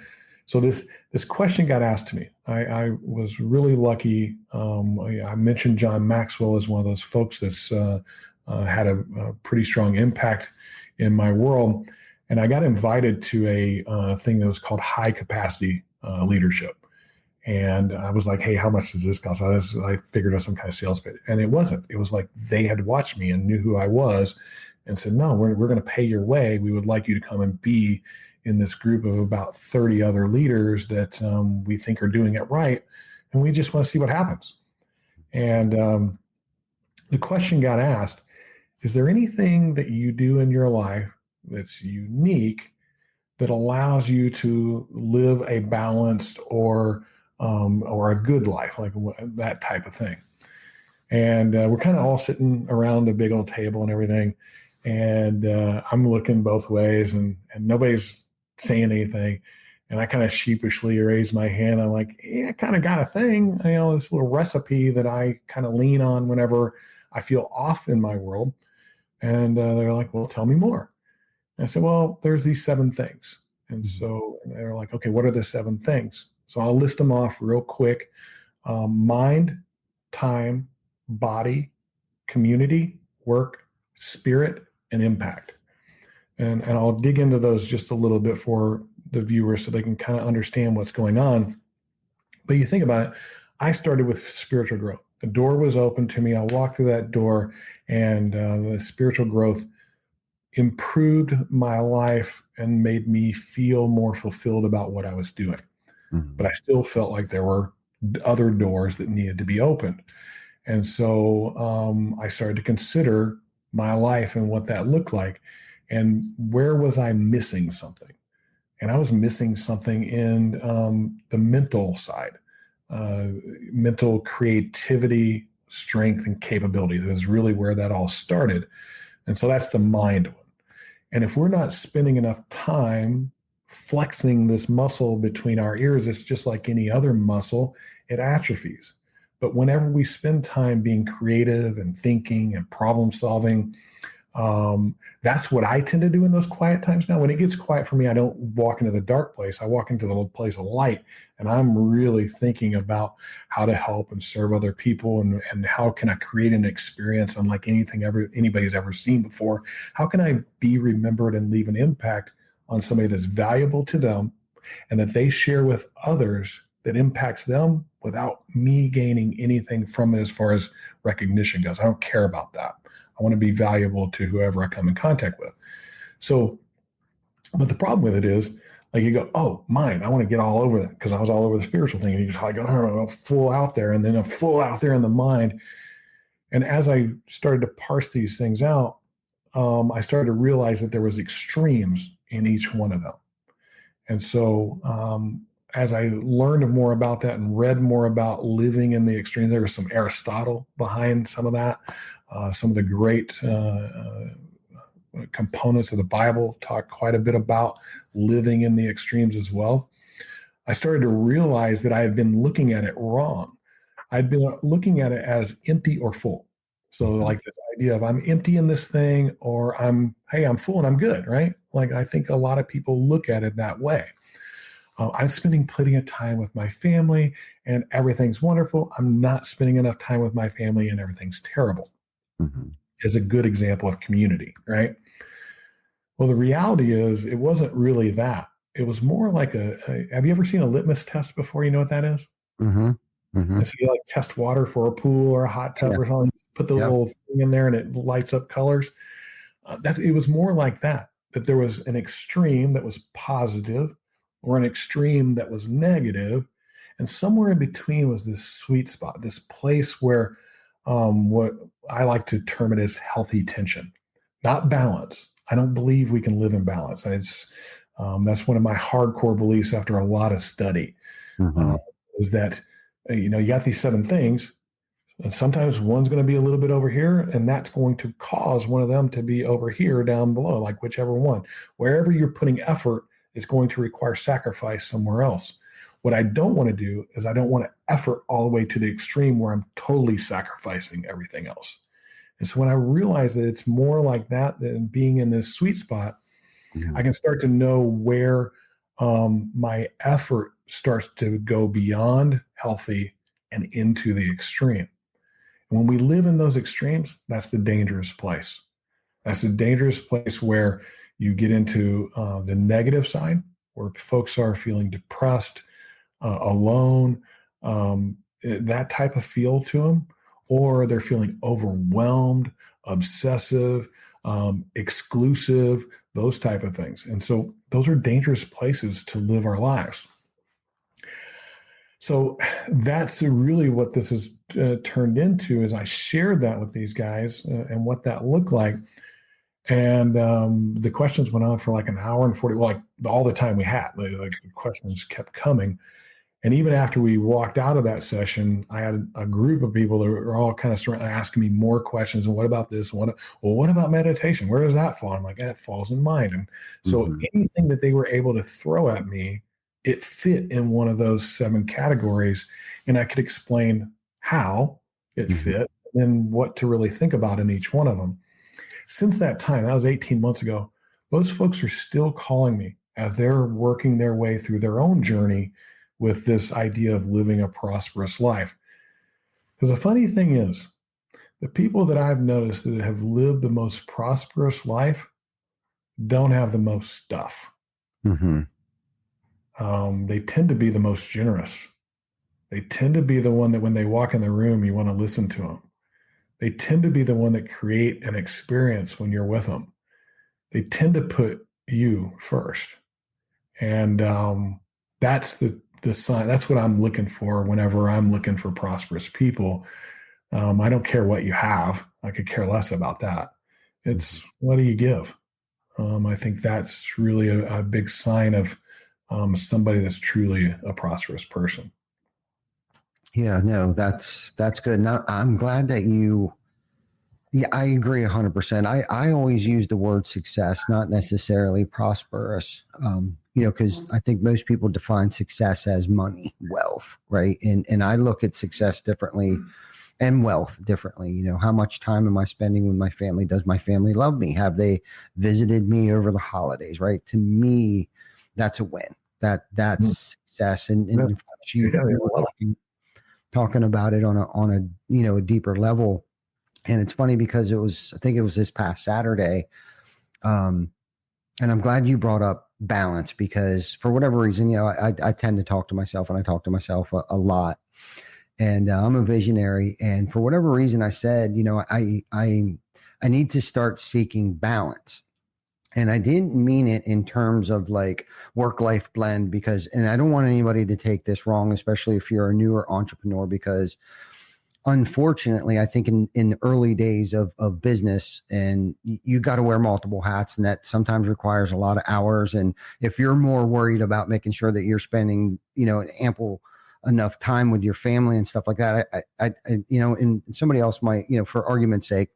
so this question got asked to me. I was really lucky. I mentioned John Maxwell as one of those folks that's had a pretty strong impact in my world. And I got invited to a thing that was called High Capacity Leadership. And I was like, hey, how much does this cost? I figured out some kind of sales pitch. And it wasn't. It was like they had watched me and knew who I was and said, no, we're going to pay your way. We would like you to come and be in this group of about 30 other leaders that we think are doing it right. And we just want to see what happens. And the question got asked, is there anything that you do in your life that's unique that allows you to live a balanced or a good life, like that type of thing? And we're kind of all sitting around a big old table and everything. And I'm looking both ways, and nobody's saying anything. And I kind of sheepishly raised my hand. I'm like, yeah, I kind of got a thing, this little recipe that I kind of lean on whenever I feel off in my world. And they're like, well, tell me more. And I said, well, there's these 7 things. And so they're like, okay, what are the 7 things? So I'll list them off real quick. Mind, time, body, community, work, spirit, and impact. And I'll dig into those just a little bit for the viewers so they can kind of understand what's going on. But you think about it, I started with spiritual growth. The door was open to me. I walked through that door, and the spiritual growth improved my life and made me feel more fulfilled about what I was doing. But I still felt like there were other doors that needed to be opened. And so I started to consider my life and what that looked like. And where was I missing something? And I was missing something in the mental side, mental creativity, strength, and capability. That is really where that all started. And so that's the mind one. And if we're not spending enough time flexing this muscle between our ears, it's just like any other muscle, it atrophies. But whenever we spend time being creative and thinking and problem solving, that's what I tend to do in those quiet times now. When it gets quiet for me, I don't walk into the dark place. I walk into the place of light, and I'm really thinking about how to help and serve other people, and how can I create an experience unlike anything anybody's ever seen before. How can I be remembered and leave an impact on somebody that's valuable to them and that they share with others that impacts them without me gaining anything from it as far as recognition goes. I don't care about that. I want to be valuable to whoever I come in contact with. So, but the problem with it is, like, you go, oh, mine, I want to get all over that because I was all over the spiritual thing. And you just like, oh, full out there, and then a full out there in the mind. And as I started to parse these things out, I started to realize that there was extremes in each one of them. And so as I learned more about that and read more about living in the extreme, there was some Aristotle behind some of that. Some of the great components of the Bible talk quite a bit about living in the extremes as well. I started to realize that I had been looking at it wrong. I'd been looking at it as empty or full. So like this idea of I'm empty in this thing, or I'm full and I'm good, right? Like, I think a lot of people look at it that way. I'm spending plenty of time with my family and everything's wonderful. I'm not spending enough time with my family and everything's terrible. Mm-hmm. Is a good example of community, right? Well, the reality is it wasn't really that. It was more like have you ever seen a litmus test before? You know what that is? Mm-hmm. Mm-hmm. And so you like test water for a pool or a hot tub or something, put the little thing in there and it lights up colors. It was more like that there was an extreme that was positive or an extreme that was negative, and somewhere in between was this sweet spot, this place where what I like to term it as healthy tension, not balance. I don't believe we can live in balance. That's one of my hardcore beliefs after a lot of study, is that, you got these 7 things, and sometimes one's going to be a little bit over here, and that's going to cause one of them to be over here down below, like whichever one. Wherever you're putting effort is going to require sacrifice somewhere else. What I don't want to do is I don't want to effort all the way to the extreme where I'm totally sacrificing everything else. And so when I realize that it's more like that than being in this sweet spot, I can start to know where my effort starts to go beyond healthy and into the extreme. And when we live in those extremes, that's the dangerous place. That's the dangerous place where you get into the negative side, where folks are feeling depressed, alone, that type of feel to them, or they're feeling overwhelmed, obsessive, exclusive, those type of things. And so those are dangerous places to live our lives. So that's really what this has turned into, is I shared that with these guys and what that looked like. And the questions went on for like an hour and 40, like all the time we had, like the questions kept coming. And even after we walked out of that session, I had a group of people that were all kind of asking me more questions. And what about this? What about meditation? Where does that fall? I'm like, that falls in mind. And so anything that they were able to throw at me, it fit in one of those 7 categories. And I could explain how it fit and then what to really think about in each one of them. Since that time, that was 18 months ago, those folks are still calling me as they're working their way through their own journey with this idea of living a prosperous life. Because the funny thing is, the people that I've noticed that have lived the most prosperous life don't have the most stuff. They tend to be the most generous. They tend to be the one that when they walk in the room, you want to listen to them. They tend to be the one that create an experience when you're with them. They tend to put you first. And that's the sign. That's what I'm looking for whenever I'm looking for prosperous people. I don't care what you have. I could care less about that. It's what do you give? I think that's really a big sign of somebody that's truly a prosperous person. Yeah, no, that's good. Now, I'm glad that you Yeah, I agree 100%. I always use the word success, not necessarily prosperous. Because I think most people define success as money, wealth, right? And I look at success differently and wealth differently. How much time am I spending with my family? Does my family love me? Have they visited me over the holidays? Right? To me, that's a win. That's success. And of course, you were talking about it on a deeper level. And it's funny because I think it was this past Saturday. And I'm glad you brought up balance because for whatever reason, I tend to talk to myself and I talk to myself a lot. And I'm a visionary. And for whatever reason, I said, I need to start seeking balance. And I didn't mean it in terms of like work-life blend and I don't want anybody to take this wrong, especially if you're a newer entrepreneur, because unfortunately, I think in the early days of business, and you got to wear multiple hats, and that sometimes requires a lot of hours. And if you're more worried about making sure that you're spending, an ample enough time with your family and stuff like that, and somebody else might, for argument's sake,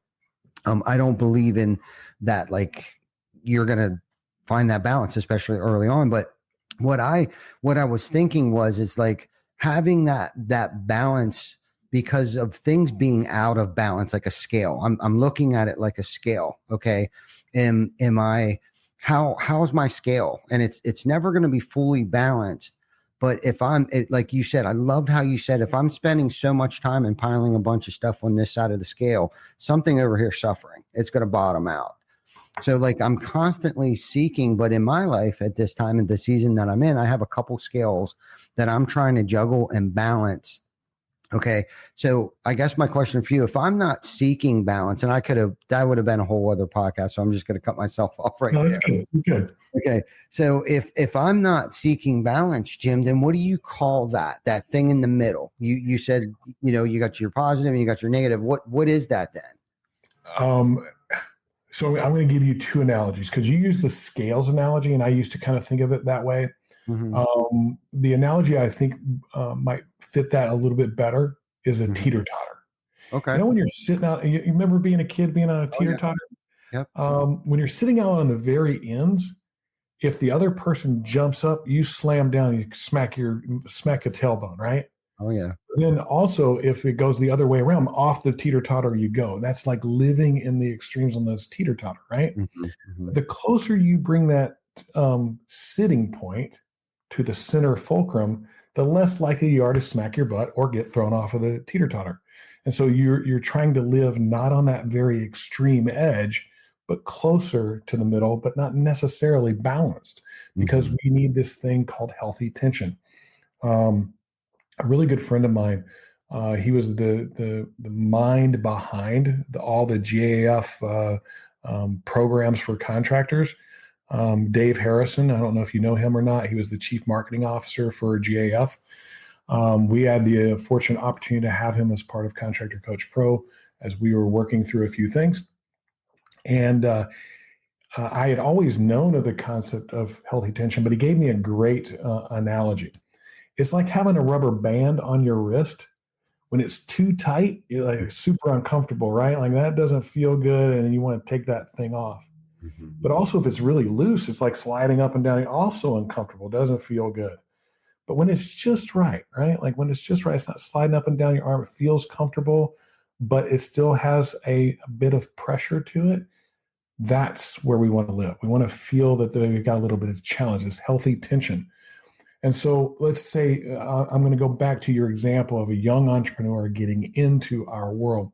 I don't believe in that. Like you're going to find that balance, especially early on. But what I was thinking is like having that balance because of things being out of balance, like a scale. I'm looking at it like a scale. Okay. How's my scale? And it's never going to be fully balanced. But if like you said, I loved how you said, if I'm spending so much time and piling a bunch of stuff on this side of the scale, something over here suffering, it's going to bottom out. So like I'm constantly seeking, but in my life at this time in the season that I'm in, I have a couple scales that I'm trying to juggle and balance. Okay. So I guess my question for you, if I'm not seeking balance, and that would have been a whole other podcast. So I'm just going to cut myself off right now. That's good. Good. Okay. So if I'm not seeking balance, Jim, then what do you call that thing in the middle? You said, you got your positive and you got your negative. What is that then? So I'm going to give you two analogies because you use the scales analogy and I used to kind of think of it that way. Mm-hmm. The analogy I think might fit that a little bit better is a Mhm. teeter-totter. Okay. When you're sitting out, you remember being a kid being on a teeter-totter? Yep. When you're sitting out on the very ends, if the other person jumps up, you slam down, you smack your tailbone, right? Oh yeah. Then also, if it goes the other way around, off the teeter-totter you go. That's like living in the extremes on this teeter-totter, right? Mm-hmm. Mm-hmm. The closer you bring that sitting point to the center fulcrum, the less likely you are to smack your butt or get thrown off of the teeter-totter. And so you're trying to live not on that very extreme edge, but closer to the middle, but not necessarily balanced, because Mhm. we need this thing called healthy tension. A really good friend of mine, he was the mind behind all the GAF programs for contractors. Dave Harrison, I don't know if you know him or not. He was the chief marketing officer for GAF. We had the fortunate opportunity to have him as part of Contractor Coach Pro as we were working through a few things. And I had always known of the concept of healthy tension, but he gave me a great analogy. It's like having a rubber band on your wrist. When it's too tight, you're like super uncomfortable, right? Like that doesn't feel good, and you want to take that thing off. Mhm. But also, if it's really loose, it's like sliding up and down, also uncomfortable, doesn't feel good. But when it's just right, like when it's just right, it's not sliding up and down your arm, it feels comfortable, but it still has a bit of pressure to it. That's where we want to live. We want to feel that we've got a little bit of challenge, this healthy tension. And so let's say I'm going to go back to your example of a young entrepreneur getting into our world.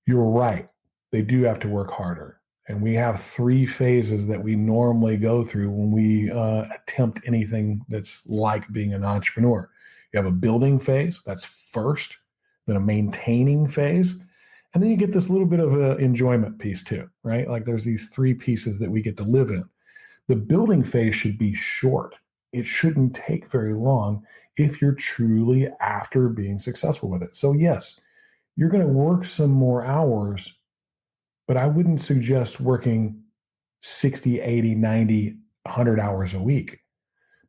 You're right. They do have to work harder. And we have 3 phases that we normally go through when we attempt anything that's like being an entrepreneur. You have a building phase, that's first, then a maintaining phase, and then you get this little bit of an enjoyment piece too, right? Like there's these 3 pieces that we get to live in. The building phase should be short. It shouldn't take very long if you're truly after being successful with it. So yes, you're going to work some more hours, but I wouldn't suggest working 60, 80, 90, 100 hours a week,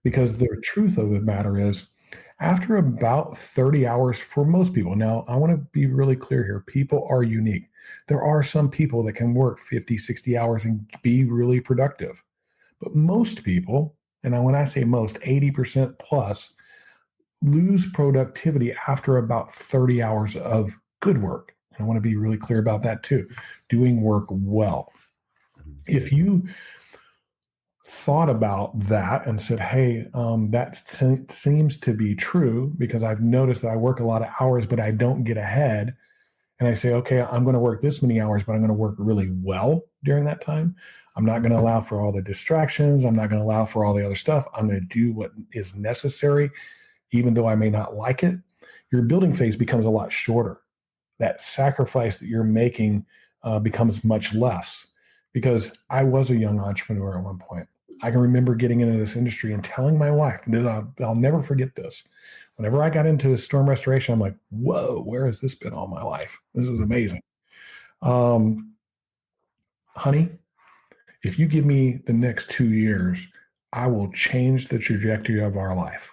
because the truth of the matter is After about 30 hours for most people. Now, I want to be really clear here. People are unique. There are some people that can work 50, 60 hours and be really productive. But most people, and when I say most, 80% plus, lose productivity after about 30 hours of good work. And I want to be really clear about that too. Doing work well. If you thought about that and said, hey, that seems to be true because I've noticed that I work a lot of hours, but I don't get ahead. And I say, okay, I'm going to work this many hours, but I'm going to work really well during that time. I'm not going to allow for all the distractions. I'm not going to allow for all the other stuff. I'm going to do what is necessary, even though I may not like it. Your building phase becomes a lot shorter. That sacrifice that you're making becomes much less. Because I was a young entrepreneur at one point. I can remember getting into this industry and telling my wife, I'll never forget this. Whenever I got into storm restoration, I'm like, whoa, where has this been all my life? This is amazing. Honey, if you give me the next 2 years, I will change the trajectory of our life.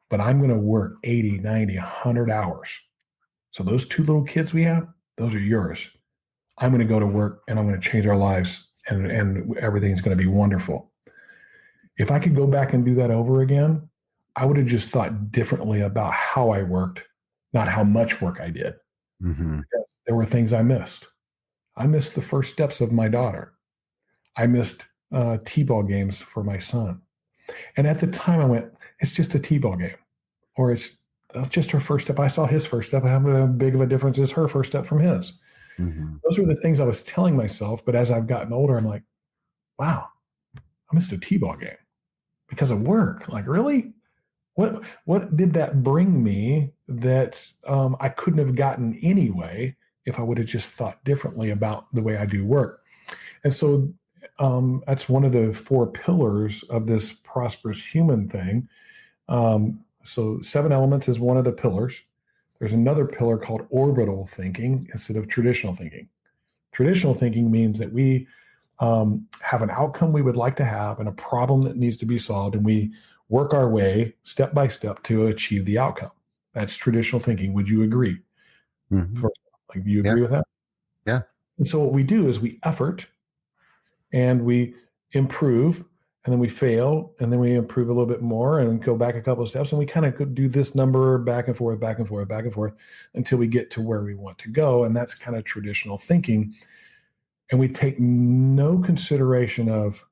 But I'm going to work 80, 90, 100 hours. So those 2 little kids we have, those are yours. I'm going to go to work and I'm going to change our lives and everything's going to be wonderful. If I could go back and do that over again, I would have just thought differently about how I worked, not how much work I did. Mm-hmm. There were things I missed. I missed the first steps of my daughter. I missed t-ball games for my son. And at the time I went, it's just a t-ball game, or it's just her first step. I saw his first step. How big of a difference is her first step from his? Mm-hmm. Those were the things I was telling myself. But as I've gotten older, I'm like, wow, I missed a t-ball game because of work. Like, really? What did that bring me that I couldn't have gotten anyway if I would have just thought differently about the way I do work? And so that's one of the 4 pillars of this prosperous human thing. So 7 elements is one of the pillars. There's another pillar called orbital thinking instead of traditional thinking. Traditional thinking means that we have an outcome we would like to have and a problem that needs to be solved, and we work our way step by step to achieve the outcome. That's traditional thinking. Would you agree? Mm-hmm. Do you agree with that? Yeah. And so what we do is we effort and we improve, and then we fail, and then we improve a little bit more and go back a couple of steps. And we kind of do this number back and forth, back and forth, back and forth until we get to where we want to go. And that's kind of traditional thinking. And we take no consideration of,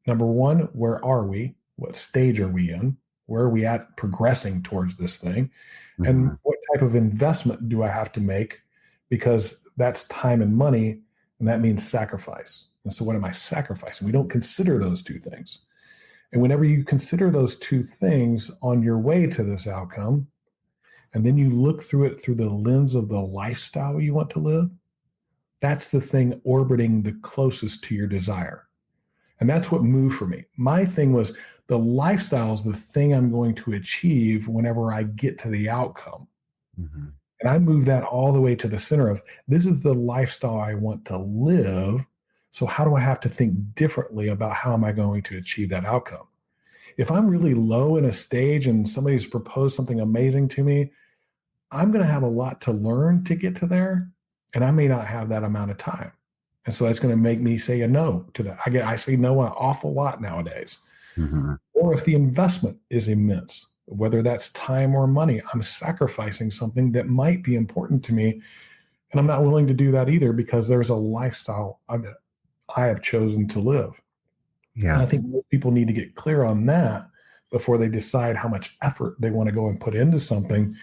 number one, where are we? What stage are we in? Where are we at progressing towards this thing? Mm-hmm. And what type of investment do I have to make? Because that's time and money, and that means sacrifice. And so what am I sacrificing? We don't consider those 2 things. And whenever you consider those 2 things on your way to this outcome, and then you look through it through the lens of the lifestyle you want to live, that's the thing orbiting the closest to your desire. And that's what moved for me. My thing was the lifestyle is the thing I'm going to achieve whenever I get to the outcome. Mm-hmm. And I move that all the way to the center of, this is the lifestyle I want to live. So how do I have to think differently about how am I going to achieve that outcome? If I'm really low in a stage and somebody's proposed something amazing to me, I'm going to have a lot to learn to get to there. And I may not have that amount of time. And so that's going to make me say a no to that. I say no an awful lot nowadays. Mm-hmm. Or if the investment is immense, whether that's time or money, I'm sacrificing something that might be important to me. And I'm not willing to do that either because there's a lifestyle that I have chosen to live. Yeah. And I think most people need to get clear on that before they decide how much effort they want to go and put into something,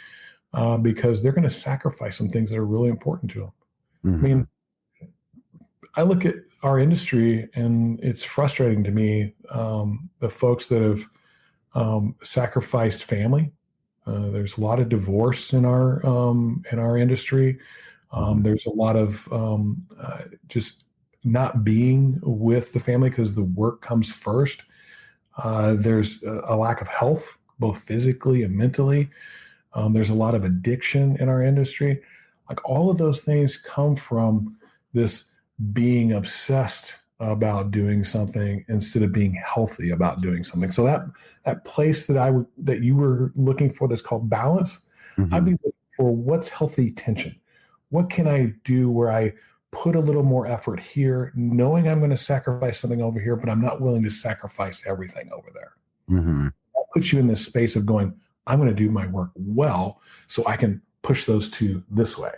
because they're going to sacrifice some things that are really important to them. Mm-hmm. I mean, I look at our industry and it's frustrating to me, the folks that have sacrificed family. There's a lot of divorce in our industry. There's a lot of just not being with the family because the work comes first. There's a lack of health, both physically and mentally. There's a lot of addiction in our industry. Like all of those things come from this being obsessed about doing something instead of being healthy about doing something. So that place that you were looking for that's called balance, I'd be looking for what's healthy tension. What can I do where I put a little more effort here, knowing I'm going to sacrifice something over here, but I'm not willing to sacrifice everything over there. That puts you in this space of going, I'm going to do my work well so I can push those two this way.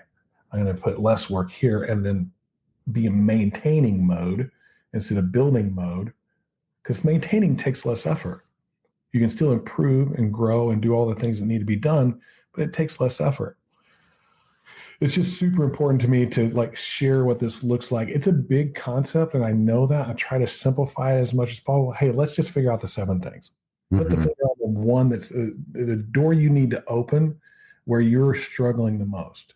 I'm going to put less work here and then be in maintaining mode instead of building mode, because maintaining takes less effort. You can still improve and grow and do all the things that need to be done, but it takes less effort. It's just super important to me to like share what this looks like. It's a big concept, and I know that. I try to simplify it as much as possible. Hey, let's just figure out the 7 things. Put the finger on the one that's the door you need to open where you're struggling the most.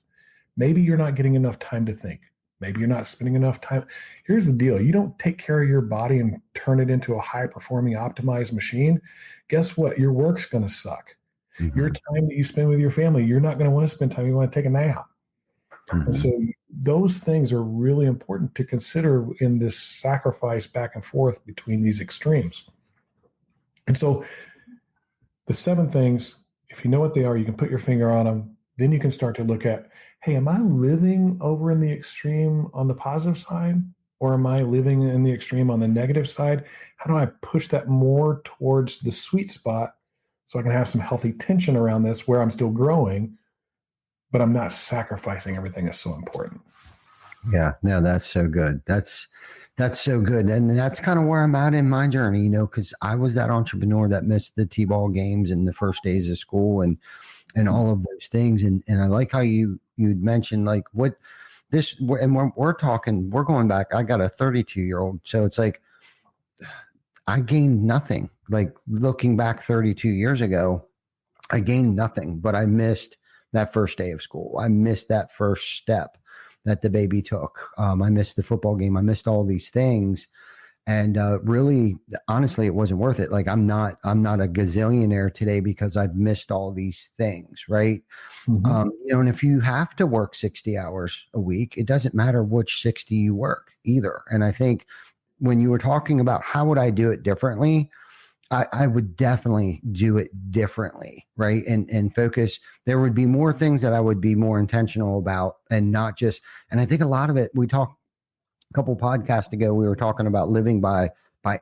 Maybe you're not getting enough time to think. Maybe you're not spending enough time. Here's the deal. You don't take care of your body and turn it into a high-performing, optimized machine. Guess what? Your work's going to suck. Your time that you spend with your family, you're not going to want to spend time. You want to take a nap. And so those things are really important to consider in this sacrifice back and forth between these extremes. And so the 7 things, if you know what they are, you can put your finger on them. Then you can start to look at, hey, am I living over in the extreme on the positive side? Or am I living in the extreme on the negative side? How do I push that more towards the sweet spot so I can have some healthy tension around this where I'm still growing, but I'm not sacrificing everything that's so important? Yeah, no, that's so good. That's so good. And that's kind of where I'm at in my journey, you know, because I was that entrepreneur that missed the T-ball games and the first days of school and all of those things. And I like how you'd mentioned like what this, and we're talking, we're going back. I got a 32-year-old. So it's like, I gained nothing. Like looking back 32 years ago, I gained nothing, but I missed that first day of school. I missed that first step that the baby took. I missed the football game. I missed all these things. And really, honestly, it wasn't worth it. Like I'm not a gazillionaire today because I've missed all these things, right? You know, and if you have to work 60 hours a week, it doesn't matter which 60 you work either. And I think when you were talking about how would I do it differently, I would definitely do it differently, right? And focus. There would be more things that I would be more intentional about and not just, and I think a lot of it, we talked a couple podcasts ago, we were talking about living by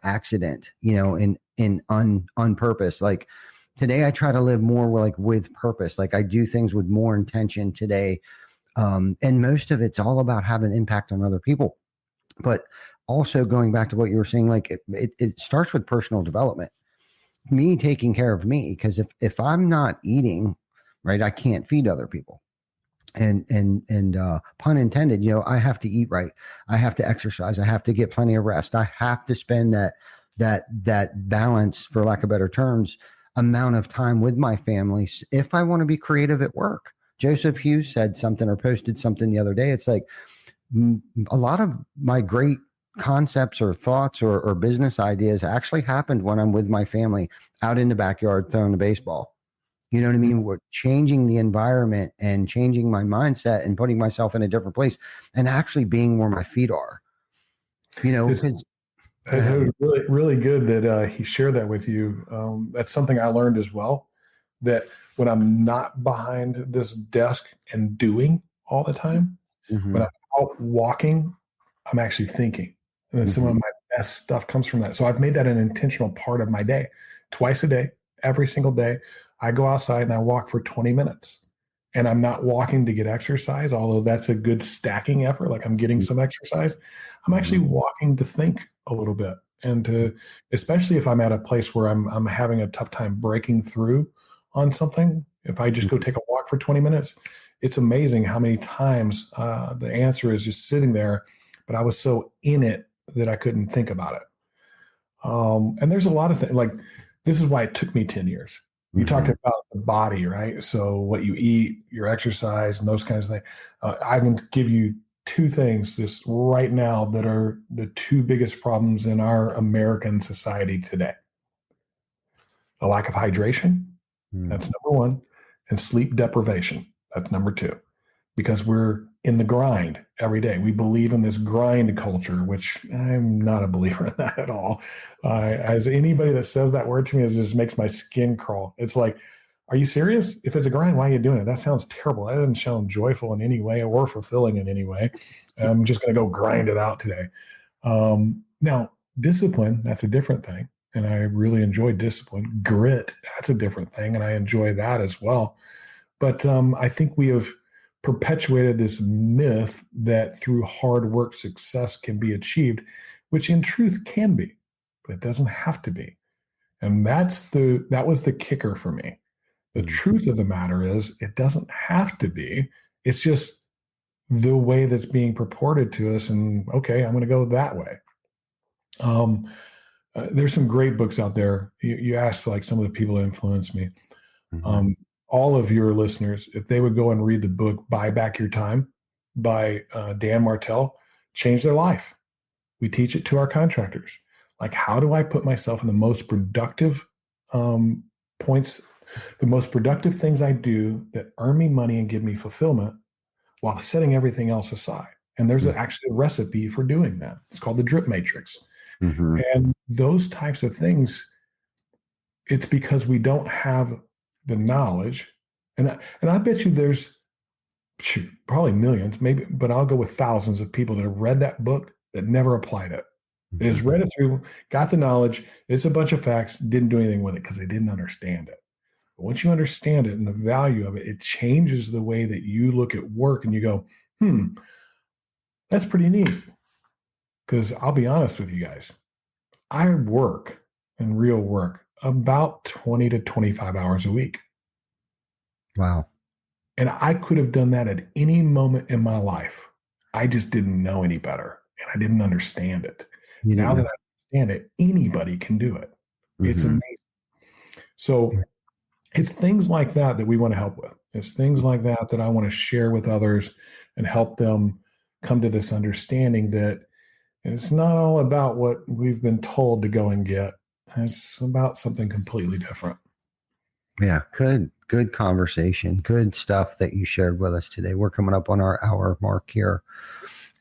accident, you know, on purpose. Like today I try to live more like with purpose. Like I do things with more intention today. And most of it's all about having impact on other people. But also going back to what you were saying, like it starts with personal development, me taking care of me. Because if I'm not eating right, I can't feed other people. And pun intended, you know, I have to eat right. I have to exercise. I have to get plenty of rest. I have to spend that balance, for lack of better terms, amount of time with my family if I want to be creative at work. Joseph Hughes said something or posted something the other day. It's like a lot of my great concepts or thoughts or business ideas actually happened when I'm with my family out in the backyard throwing the baseball. You know what I mean? We're changing the environment and changing my mindset and putting myself in a different place and actually being where my feet are. You know, it was really, really good that he shared that with you. That's something I learned as well, that when I'm not behind this desk and doing all the time, when I'm out walking, I'm actually thinking. And some of my best stuff comes from that. So I've made that an intentional part of my day. Twice a day, every single day, I go outside and I walk for 20 minutes. And I'm not walking to get exercise, although that's a good stacking effort. Like I'm getting some exercise. I'm actually walking to think a little bit. And to, especially if I'm at a place where I'm having a tough time breaking through on something, if I just go take a walk for 20 minutes, it's amazing how many times the answer is just sitting there, but I was so in it that I couldn't think about it. And there's a lot of things, like this is why it took me 10 years. You talked about the body, right? So what you eat, your exercise, and those kinds of things. I can give you 2 things just right now that are the 2 biggest problems in our American society today. A lack of hydration, that's number 1, and sleep deprivation, that's number 2. Because we're in the grind every day. We believe in this grind culture, which I'm not a believer in that at all. As anybody that says that word to me, it just makes my skin crawl. It's like, are you serious? If it's a grind, why are you doing it? That sounds terrible. That doesn't sound joyful in any way or fulfilling in any way. I'm just going to go grind it out today. Now, discipline, that's a different thing. And I really enjoy discipline. Grit, that's a different thing. And I enjoy that as well. But I think we have perpetuated this myth that through hard work, success can be achieved, which in truth can be, but it doesn't have to be. And that was the kicker for me. The truth of the matter is it doesn't have to be. It's just the way that's being purported to us. And okay, I'm going to go that way. There's some great books out there. You asked like some of the people that influenced me. All of your listeners, if they would go and read the book Buy Back Your Time by Dan Martell, change their life. We teach it to our contractors. Like, how do I put myself in the most productive points, the most productive things I do that earn me money and give me fulfillment while setting everything else aside? And there's actually a recipe for doing that. It's called the drip matrix. And those types of things, it's because we don't have the knowledge. And I bet you there's probably millions, maybe, but I'll go with thousands of people that have read that book that never applied it. They just read it through, got the knowledge. It's a bunch of facts, didn't do anything with it because they didn't understand it. But once you understand it and the value of it, it changes the way that you look at work and you go, that's pretty neat. Because I'll be honest with you guys, I work in real work about 20 to 25 hours a week. Wow. And I could have done that at any moment in my life. I just didn't know any better and I didn't understand it. Now that I understand it, anybody can do it. It's amazing. So it's things like that that we want to help with. It's things like that that I want to share with others and help them come to this understanding that it's not all about what we've been told to go and get. It's about something completely different. Yeah, good conversation. Good stuff that you shared with us today. We're coming up on our hour mark here.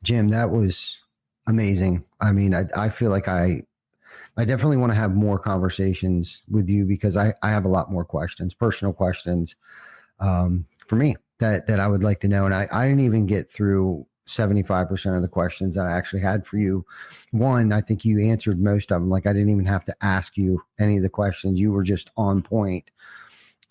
Jim, that was amazing. I mean, I feel like I definitely want to have more conversations with you because I have a lot more questions, personal questions for me that I would like to know. And I didn't even get through 75% of the questions that I actually had for you. One, I think you answered most of them. Like I didn't even have to ask you any of the questions. You were just on point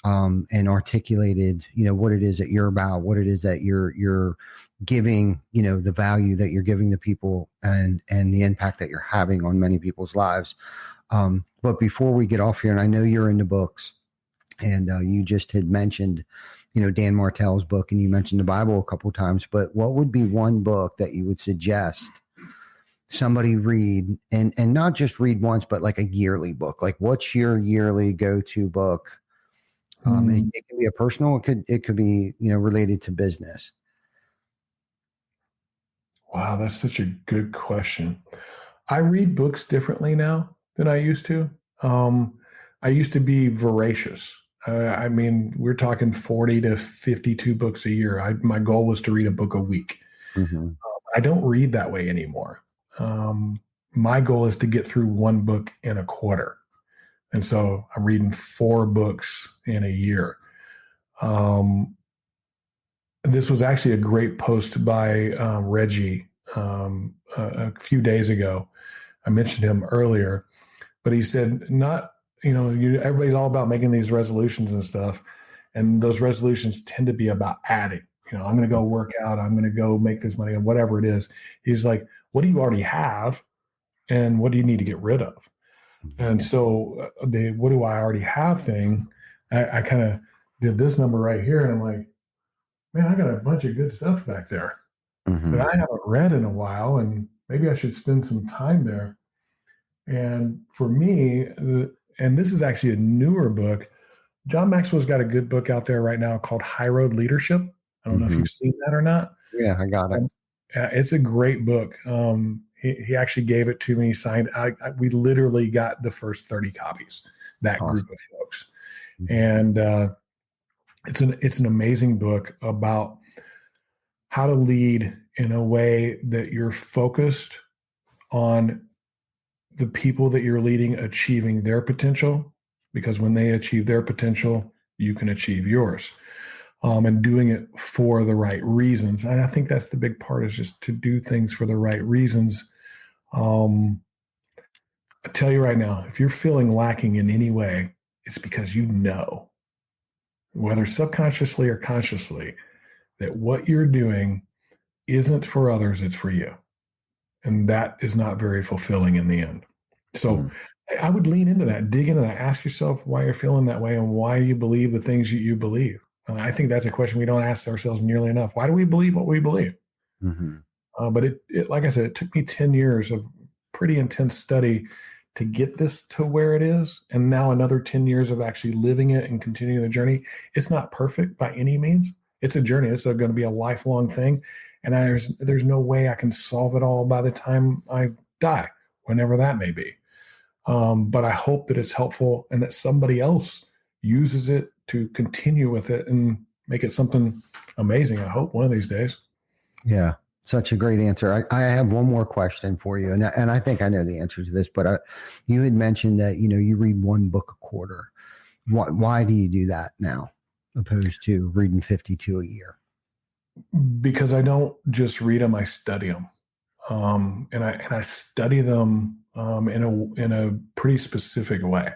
and articulated, what it is that you're about, what it is that you're giving, the value that you're giving to people and the impact that you're having on many people's lives. But before we get off here, and I know you're into books and you just had mentioned Dan Martell's book, and you mentioned the Bible a couple of times, but what would be one book that you would suggest somebody read and not just read once, but like a yearly book? Like what's your yearly go-to book? It can be a personal, it could be, related to business. Wow. That's such a good question. I read books differently now than I used to. I used to be voracious. I mean, we're talking 40 to 52 books a year. My goal was to read a book a week. I don't read that way anymore. My goal is to get through one book in a quarter. And so I'm reading 4 books in a year. This was actually a great post by Reggie a few days ago. I mentioned him earlier, but he said, everybody's all about making these resolutions and stuff. And those resolutions tend to be about adding, I'm going to go work out. I'm going to go make this money and whatever it is. He's like, what do you already have? And what do you need to get rid of? And so the, what do I already have thing, I kind of did this number right here. And I'm like, man, I got a bunch of good stuff back there that I haven't read in a while. And maybe I should spend some time there. And for me, and this is actually a newer book, John Maxwell's got a good book out there right now called High Road Leadership. I don't know if you've seen that or not. Yeah, I got it. It's a great book. He actually gave it to me, signed. We literally got the first 30 copies, that group of folks. And it's an amazing book about how to lead in a way that you're focused on the people that you're leading achieving their potential, because when they achieve their potential, you can achieve yours. And doing it for the right reasons. And I think that's the big part, is just to do things for the right reasons. I tell you right now, if you're feeling lacking in any way, it's because you know, whether subconsciously or consciously, that what you're doing isn't for others, it's for you. And that is not very fulfilling in the end. So I would lean into that, dig into that, ask yourself why you're feeling that way and why you believe the things you believe. I think that's a question we don't ask ourselves nearly enough. Why do we believe what we believe? But it, like I said, it took me 10 years of pretty intense study to get this to where it is. And now another 10 years of actually living it and continuing the journey. It's not perfect by any means. It's a journey. It's going to be a lifelong thing. And there's no way I can solve it all by the time I die, whenever that may be. But I hope that it's helpful and that somebody else uses it to continue with it and make it something amazing. I hope one of these days. Yeah. Such a great answer. I have one more question for you. And I think I know the answer to this, but you had mentioned that, you read one book a quarter. Why do you do that now opposed to reading 52 a year? Because I don't just read them, I study them. And I study them in a pretty specific way.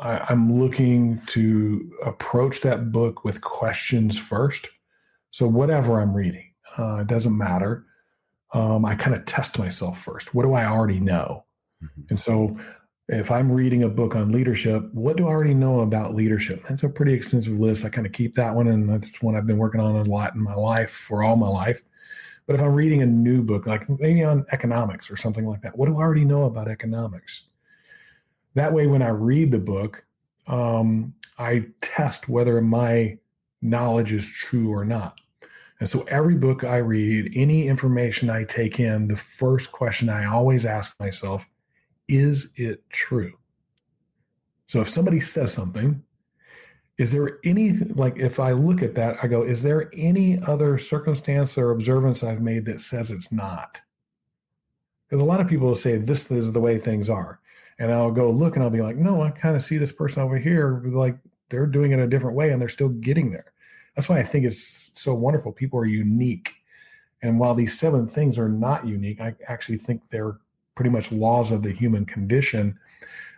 I'm looking to approach that book with questions first. So whatever I'm reading, it doesn't matter. I kind of test myself first. What do I already know? And so if I'm reading a book on leadership, what do I already know about leadership? That's a pretty extensive list. I kind of keep that one, and that's one I've been working on a lot in my life, for all my life. But if I'm reading a new book, like maybe on economics or something like that, what do I already know about economics? That way, when I read the book, I test whether my knowledge is true or not. And so every book I read, any information I take in, the first question I always ask myself, is it true? So if somebody says something, is there any, like if I look at that, I go, is there any other circumstance or observance I've made that says it's not? Because a lot of people will say, this is the way things are. And I'll go look and I'll be like, no, I kind of see this person over here, like they're doing it a different way and they're still getting there. That's why I think it's so wonderful. People are unique. And while these 7 things are not unique, I actually think they're pretty much laws of the human condition.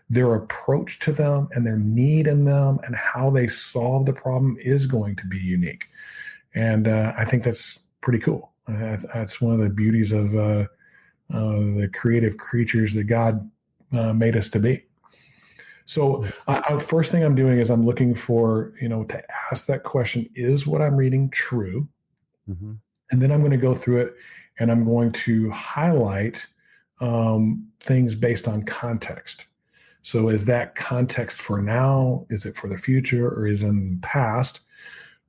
Their approach to them and their need in them and how they solve the problem is going to be unique. And I think that's pretty cool. That's one of the beauties of the creative creatures that God made us to be. So first thing I'm doing is I'm looking for, to ask that question, is what I'm reading true? And then I'm going to go through it and I'm going to highlight things based on context. So is that context for now? Is it for the future, or is it in the past?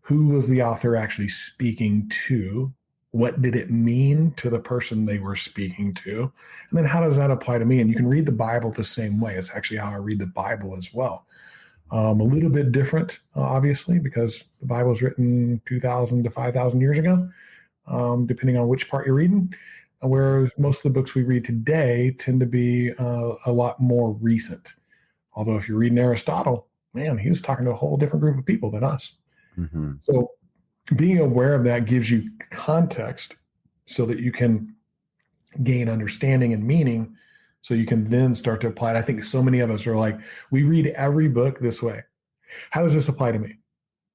Who was the author actually speaking to? What did it mean to the person they were speaking to? And then how does that apply to me? And you can read the Bible the same way. It's actually how I read the Bible as well. A little bit different, obviously, because the Bible was written 2,000 to 5,000 years ago, depending on which part you're reading. Whereas most of the books we read today tend to be a lot more recent. Although if you're reading Aristotle, man, he was talking to a whole different group of people than us. So being aware of that gives you context so that you can gain understanding and meaning, so you can then start to apply it. I think so many of us are like, we read every book this way. How does this apply to me?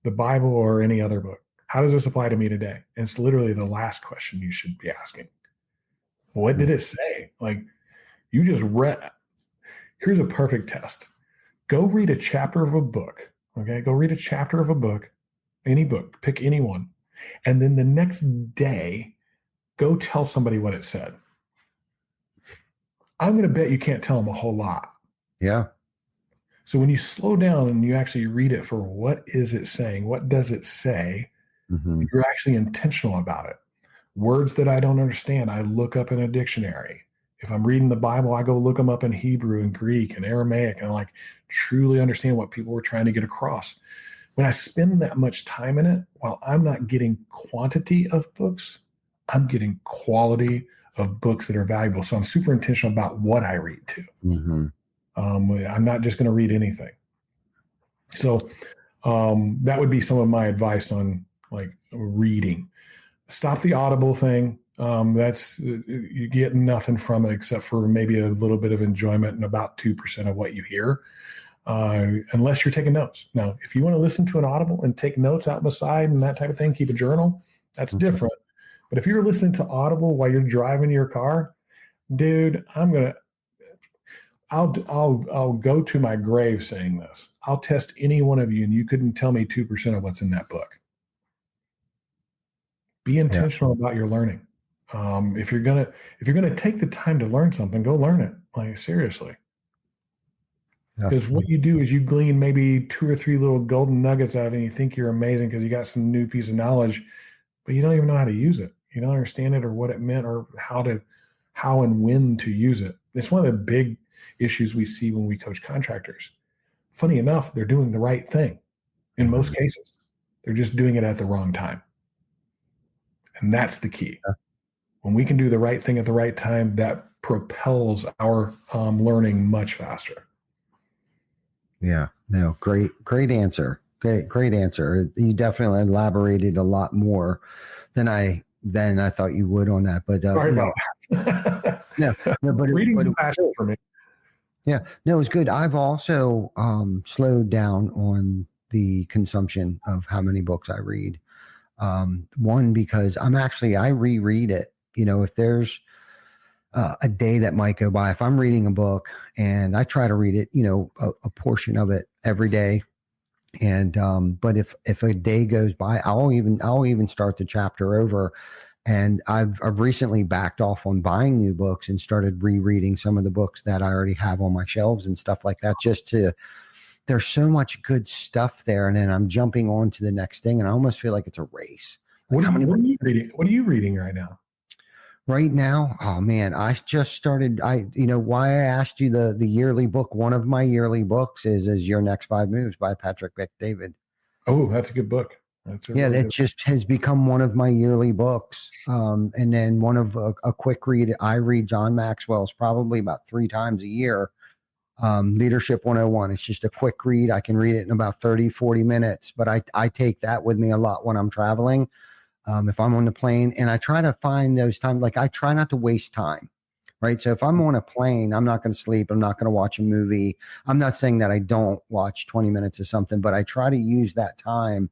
The Bible or any other book? How does this apply to me today? And it's literally the last question you should be asking. What did it say? Like, you just read. Here's a perfect test. Go read a chapter of a book. Okay. Go read a chapter of a book, any book, pick any one. And then the next day, go tell somebody what it said. I'm going to bet you can't tell them a whole lot. Yeah. So when you slow down and you actually read it for what is it saying? What does it say? You're actually intentional about it. Words that I don't understand, I look up in a dictionary. If I'm reading the Bible, I go look them up in Hebrew and Greek and Aramaic and like truly understand what people were trying to get across. when I spend that much time in it, while I'm not getting quantity of books, I'm getting quality of books that are valuable. So I'm super intentional about what I read too. Mm-hmm. I'm not just going to read anything. So that would be some of my advice on like reading. Stop the Audible thing. That's you get nothing from it except for maybe a little bit of enjoyment and about 2% of what you hear, unless you're taking notes. Now, if you want to listen to an Audible and take notes out on the side and that type of thing, keep a journal, that's different. But if you're listening to Audible while you're driving your car, dude, I'll go to my grave saying this. I'll test any one of you, and you couldn't tell me 2% of what's in that book. Be intentional about your learning. If you're gonna take the time to learn something, go learn it. Like seriously. Because what you do is you glean maybe 2 or 3 little golden nuggets out of it, and you think you're amazing because you got some new piece of knowledge, but you don't even know how to use it. You don't understand it or what it meant or how and when to use it. It's one of the big issues we see when we coach contractors. Funny enough, they're doing the right thing in most cases. They're just doing it at the wrong time. And that's the key. When we can do the right thing at the right time, that propels our learning much faster. Yeah, no, great answer. Great answer. You definitely elaborated a lot more than I thought you would on that. But Sorry about that. no, but reading's a passion for me. Yeah, no, it was good. I've also slowed down on the consumption of how many books I read. One, because I reread it. You know, if there's a day that might go by, if I'm reading a book and I try to read it, you know, a portion of it every day. And, but if a day goes by, I'll even start the chapter over. And I've recently backed off on buying new books and started rereading some of the books that I already have on my shelves and stuff like that, there's so much good stuff there. And then I'm jumping on to the next thing. And I almost feel like it's a race. Like what are you reading? What are you reading right now? Right now, oh man, I just started. Why I asked you the yearly book. One of my yearly books is Your Next 5 Moves by Patrick Bet-David. Oh, that's a good book. That just has become one of my yearly books. And then one of a quick read. I read John Maxwell's probably about 3 times a year. Leadership 101. It's just a quick read. I can read it in about 30, 40 minutes, but I take that with me a lot when I'm traveling. If I'm on the plane, and I try to find those times, like I try not to waste time, right? So if I'm on a plane, I'm not going to sleep. I'm not going to watch a movie. I'm not saying that I don't watch 20 minutes of something, but I try to use that time,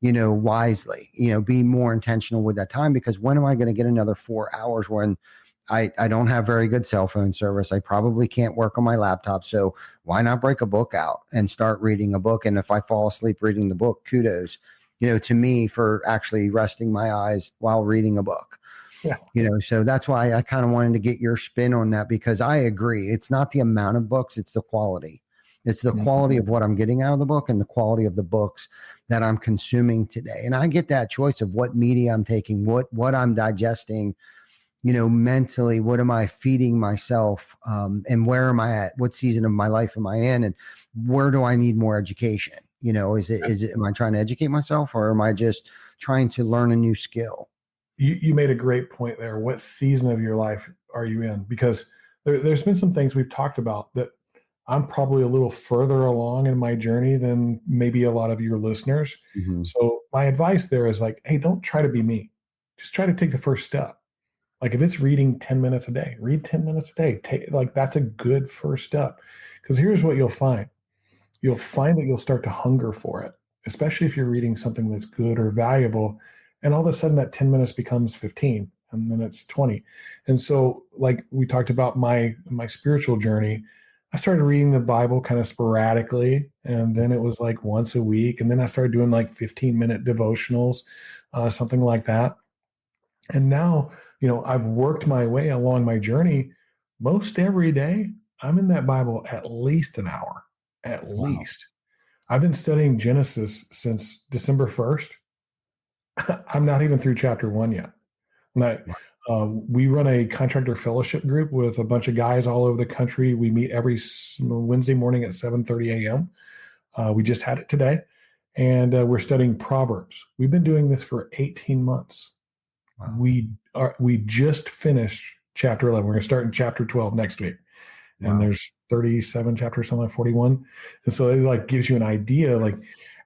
wisely, be more intentional with that time, because when am I going to get another 4 hours when I don't have very good cell phone service? I probably can't work on my laptop. So why not break a book out and start reading a book? And if I fall asleep reading the book, kudos, to me for actually resting my eyes while reading a book. Yeah. So that's why I kind of wanted to get your spin on that, because I agree. It's not the amount of books, it's the quality. It's the quality of what I'm getting out of the book and the quality of the books that I'm consuming today. And I get that choice of what media I'm taking, what I'm digesting, mentally, what am I feeding myself? And where am I at? What season of my life am I in? And where do I need more education? Am I trying to educate myself, or am I just trying to learn a new skill? You made a great point there. What season of your life are you in? Because there's been some things we've talked about that I'm probably a little further along in my journey than maybe a lot of your listeners. Mm-hmm. So my advice there is like, hey, don't try to be me. Just try to take the first step. Like if it's reading 10 minutes a day, read 10 minutes a day. That's a good first step. Because here's what you'll find. You'll find that you'll start to hunger for it, especially if you're reading something that's good or valuable. And all of a sudden that 10 minutes becomes 15 and then it's 20. And so like we talked about my spiritual journey, I started reading the Bible kind of sporadically. And then it was like once a week. And then I started doing like 15-minute devotionals, something like that. And now, I've worked my way along my journey. Most every day, I'm in that Bible at least an hour. At least. I've been studying Genesis since December 1st. I'm not even through chapter 1 yet. We run a contractor fellowship group with a bunch of guys all over the country. We meet every Wednesday morning at 7:30 a.m. We just had it today. and we're studying Proverbs. We've been doing this for 18 months. Wow. We just finished chapter 11. We're going to start in chapter 12 next week. And Wow. there's 37 chapters, something like 41. And so it like gives you an idea, like,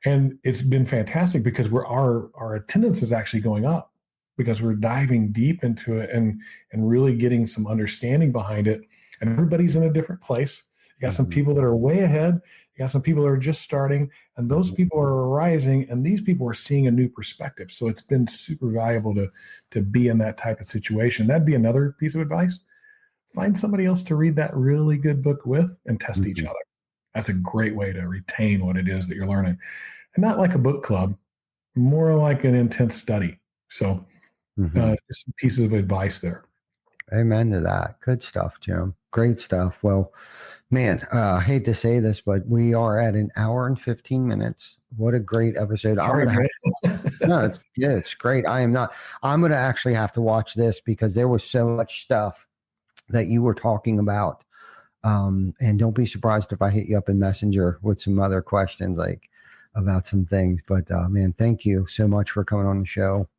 and it's been fantastic because our attendance is actually going up because we're diving deep into it and really getting some understanding behind it. And everybody's in a different place. You got some people that are way ahead. You got some people that are just starting, and those people are rising, and these people are seeing a new perspective. So it's been super valuable to be in that type of situation. That'd be another piece of advice. Find somebody else to read that really good book with and test each other. That's a great way to retain what it is that you're learning. And not like a book club, more like an intense study. So just some pieces of advice there. Amen to that. Good stuff, Jim. Great stuff. Well, man, I hate to say this, but we are at an hour and 15 minutes. What a great episode. Sorry, No, it's great. I'm going to actually have to watch this because there was so much stuff that you were talking about. And don't be surprised if I hit you up in Messenger with some other questions like about some things. But man, thank you so much for coming on the show.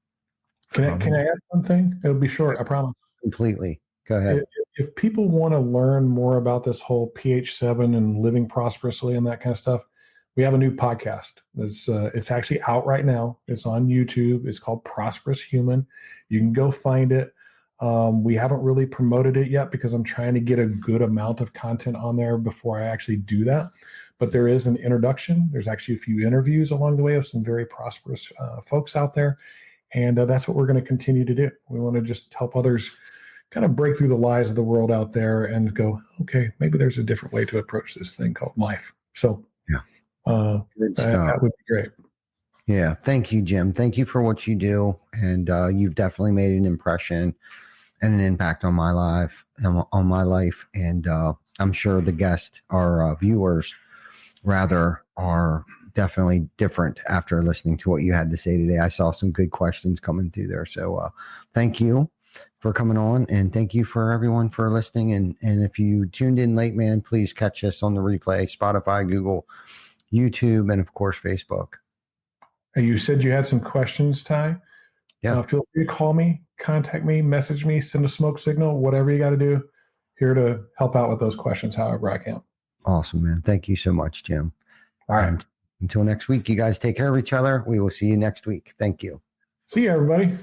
Can I add one thing? It'll be short, I promise. Completely. Go ahead. If people want to learn more about this whole PH7 and living prosperously and that kind of stuff, we have a new podcast. It's actually out right now. It's on YouTube. It's called Prosperous Human. You can go find it. We haven't really promoted it yet because I'm trying to get a good amount of content on there before I actually do that. But there is an introduction. There's actually a few interviews along the way of some very prosperous folks out there. And that's what we're going to continue to do. We want to just help others kind of break through the lies of the world out there and go, okay, maybe there's a different way to approach this thing called life. So Good stuff. that would be great. Yeah. Thank you, Jim. Thank you for what you do. And you've definitely made an impression and an impact on my life. And I'm sure the guests, our viewers, rather, are definitely different after listening to what you had to say today. I saw some good questions coming through there. So thank you for coming on, and thank you for everyone for listening. And if you tuned in late, man, please catch us on the replay, Spotify, Google, YouTube, and of course, Facebook. You said you had some questions, Ty. Yeah. Feel free to call me, contact me, message me, send a smoke signal, whatever you got to do. Here to help out with those questions however I can. Awesome, man. Thank you so much, Jim. All right. And until next week, you guys take care of each other. We will see you next week. Thank you. See you, everybody.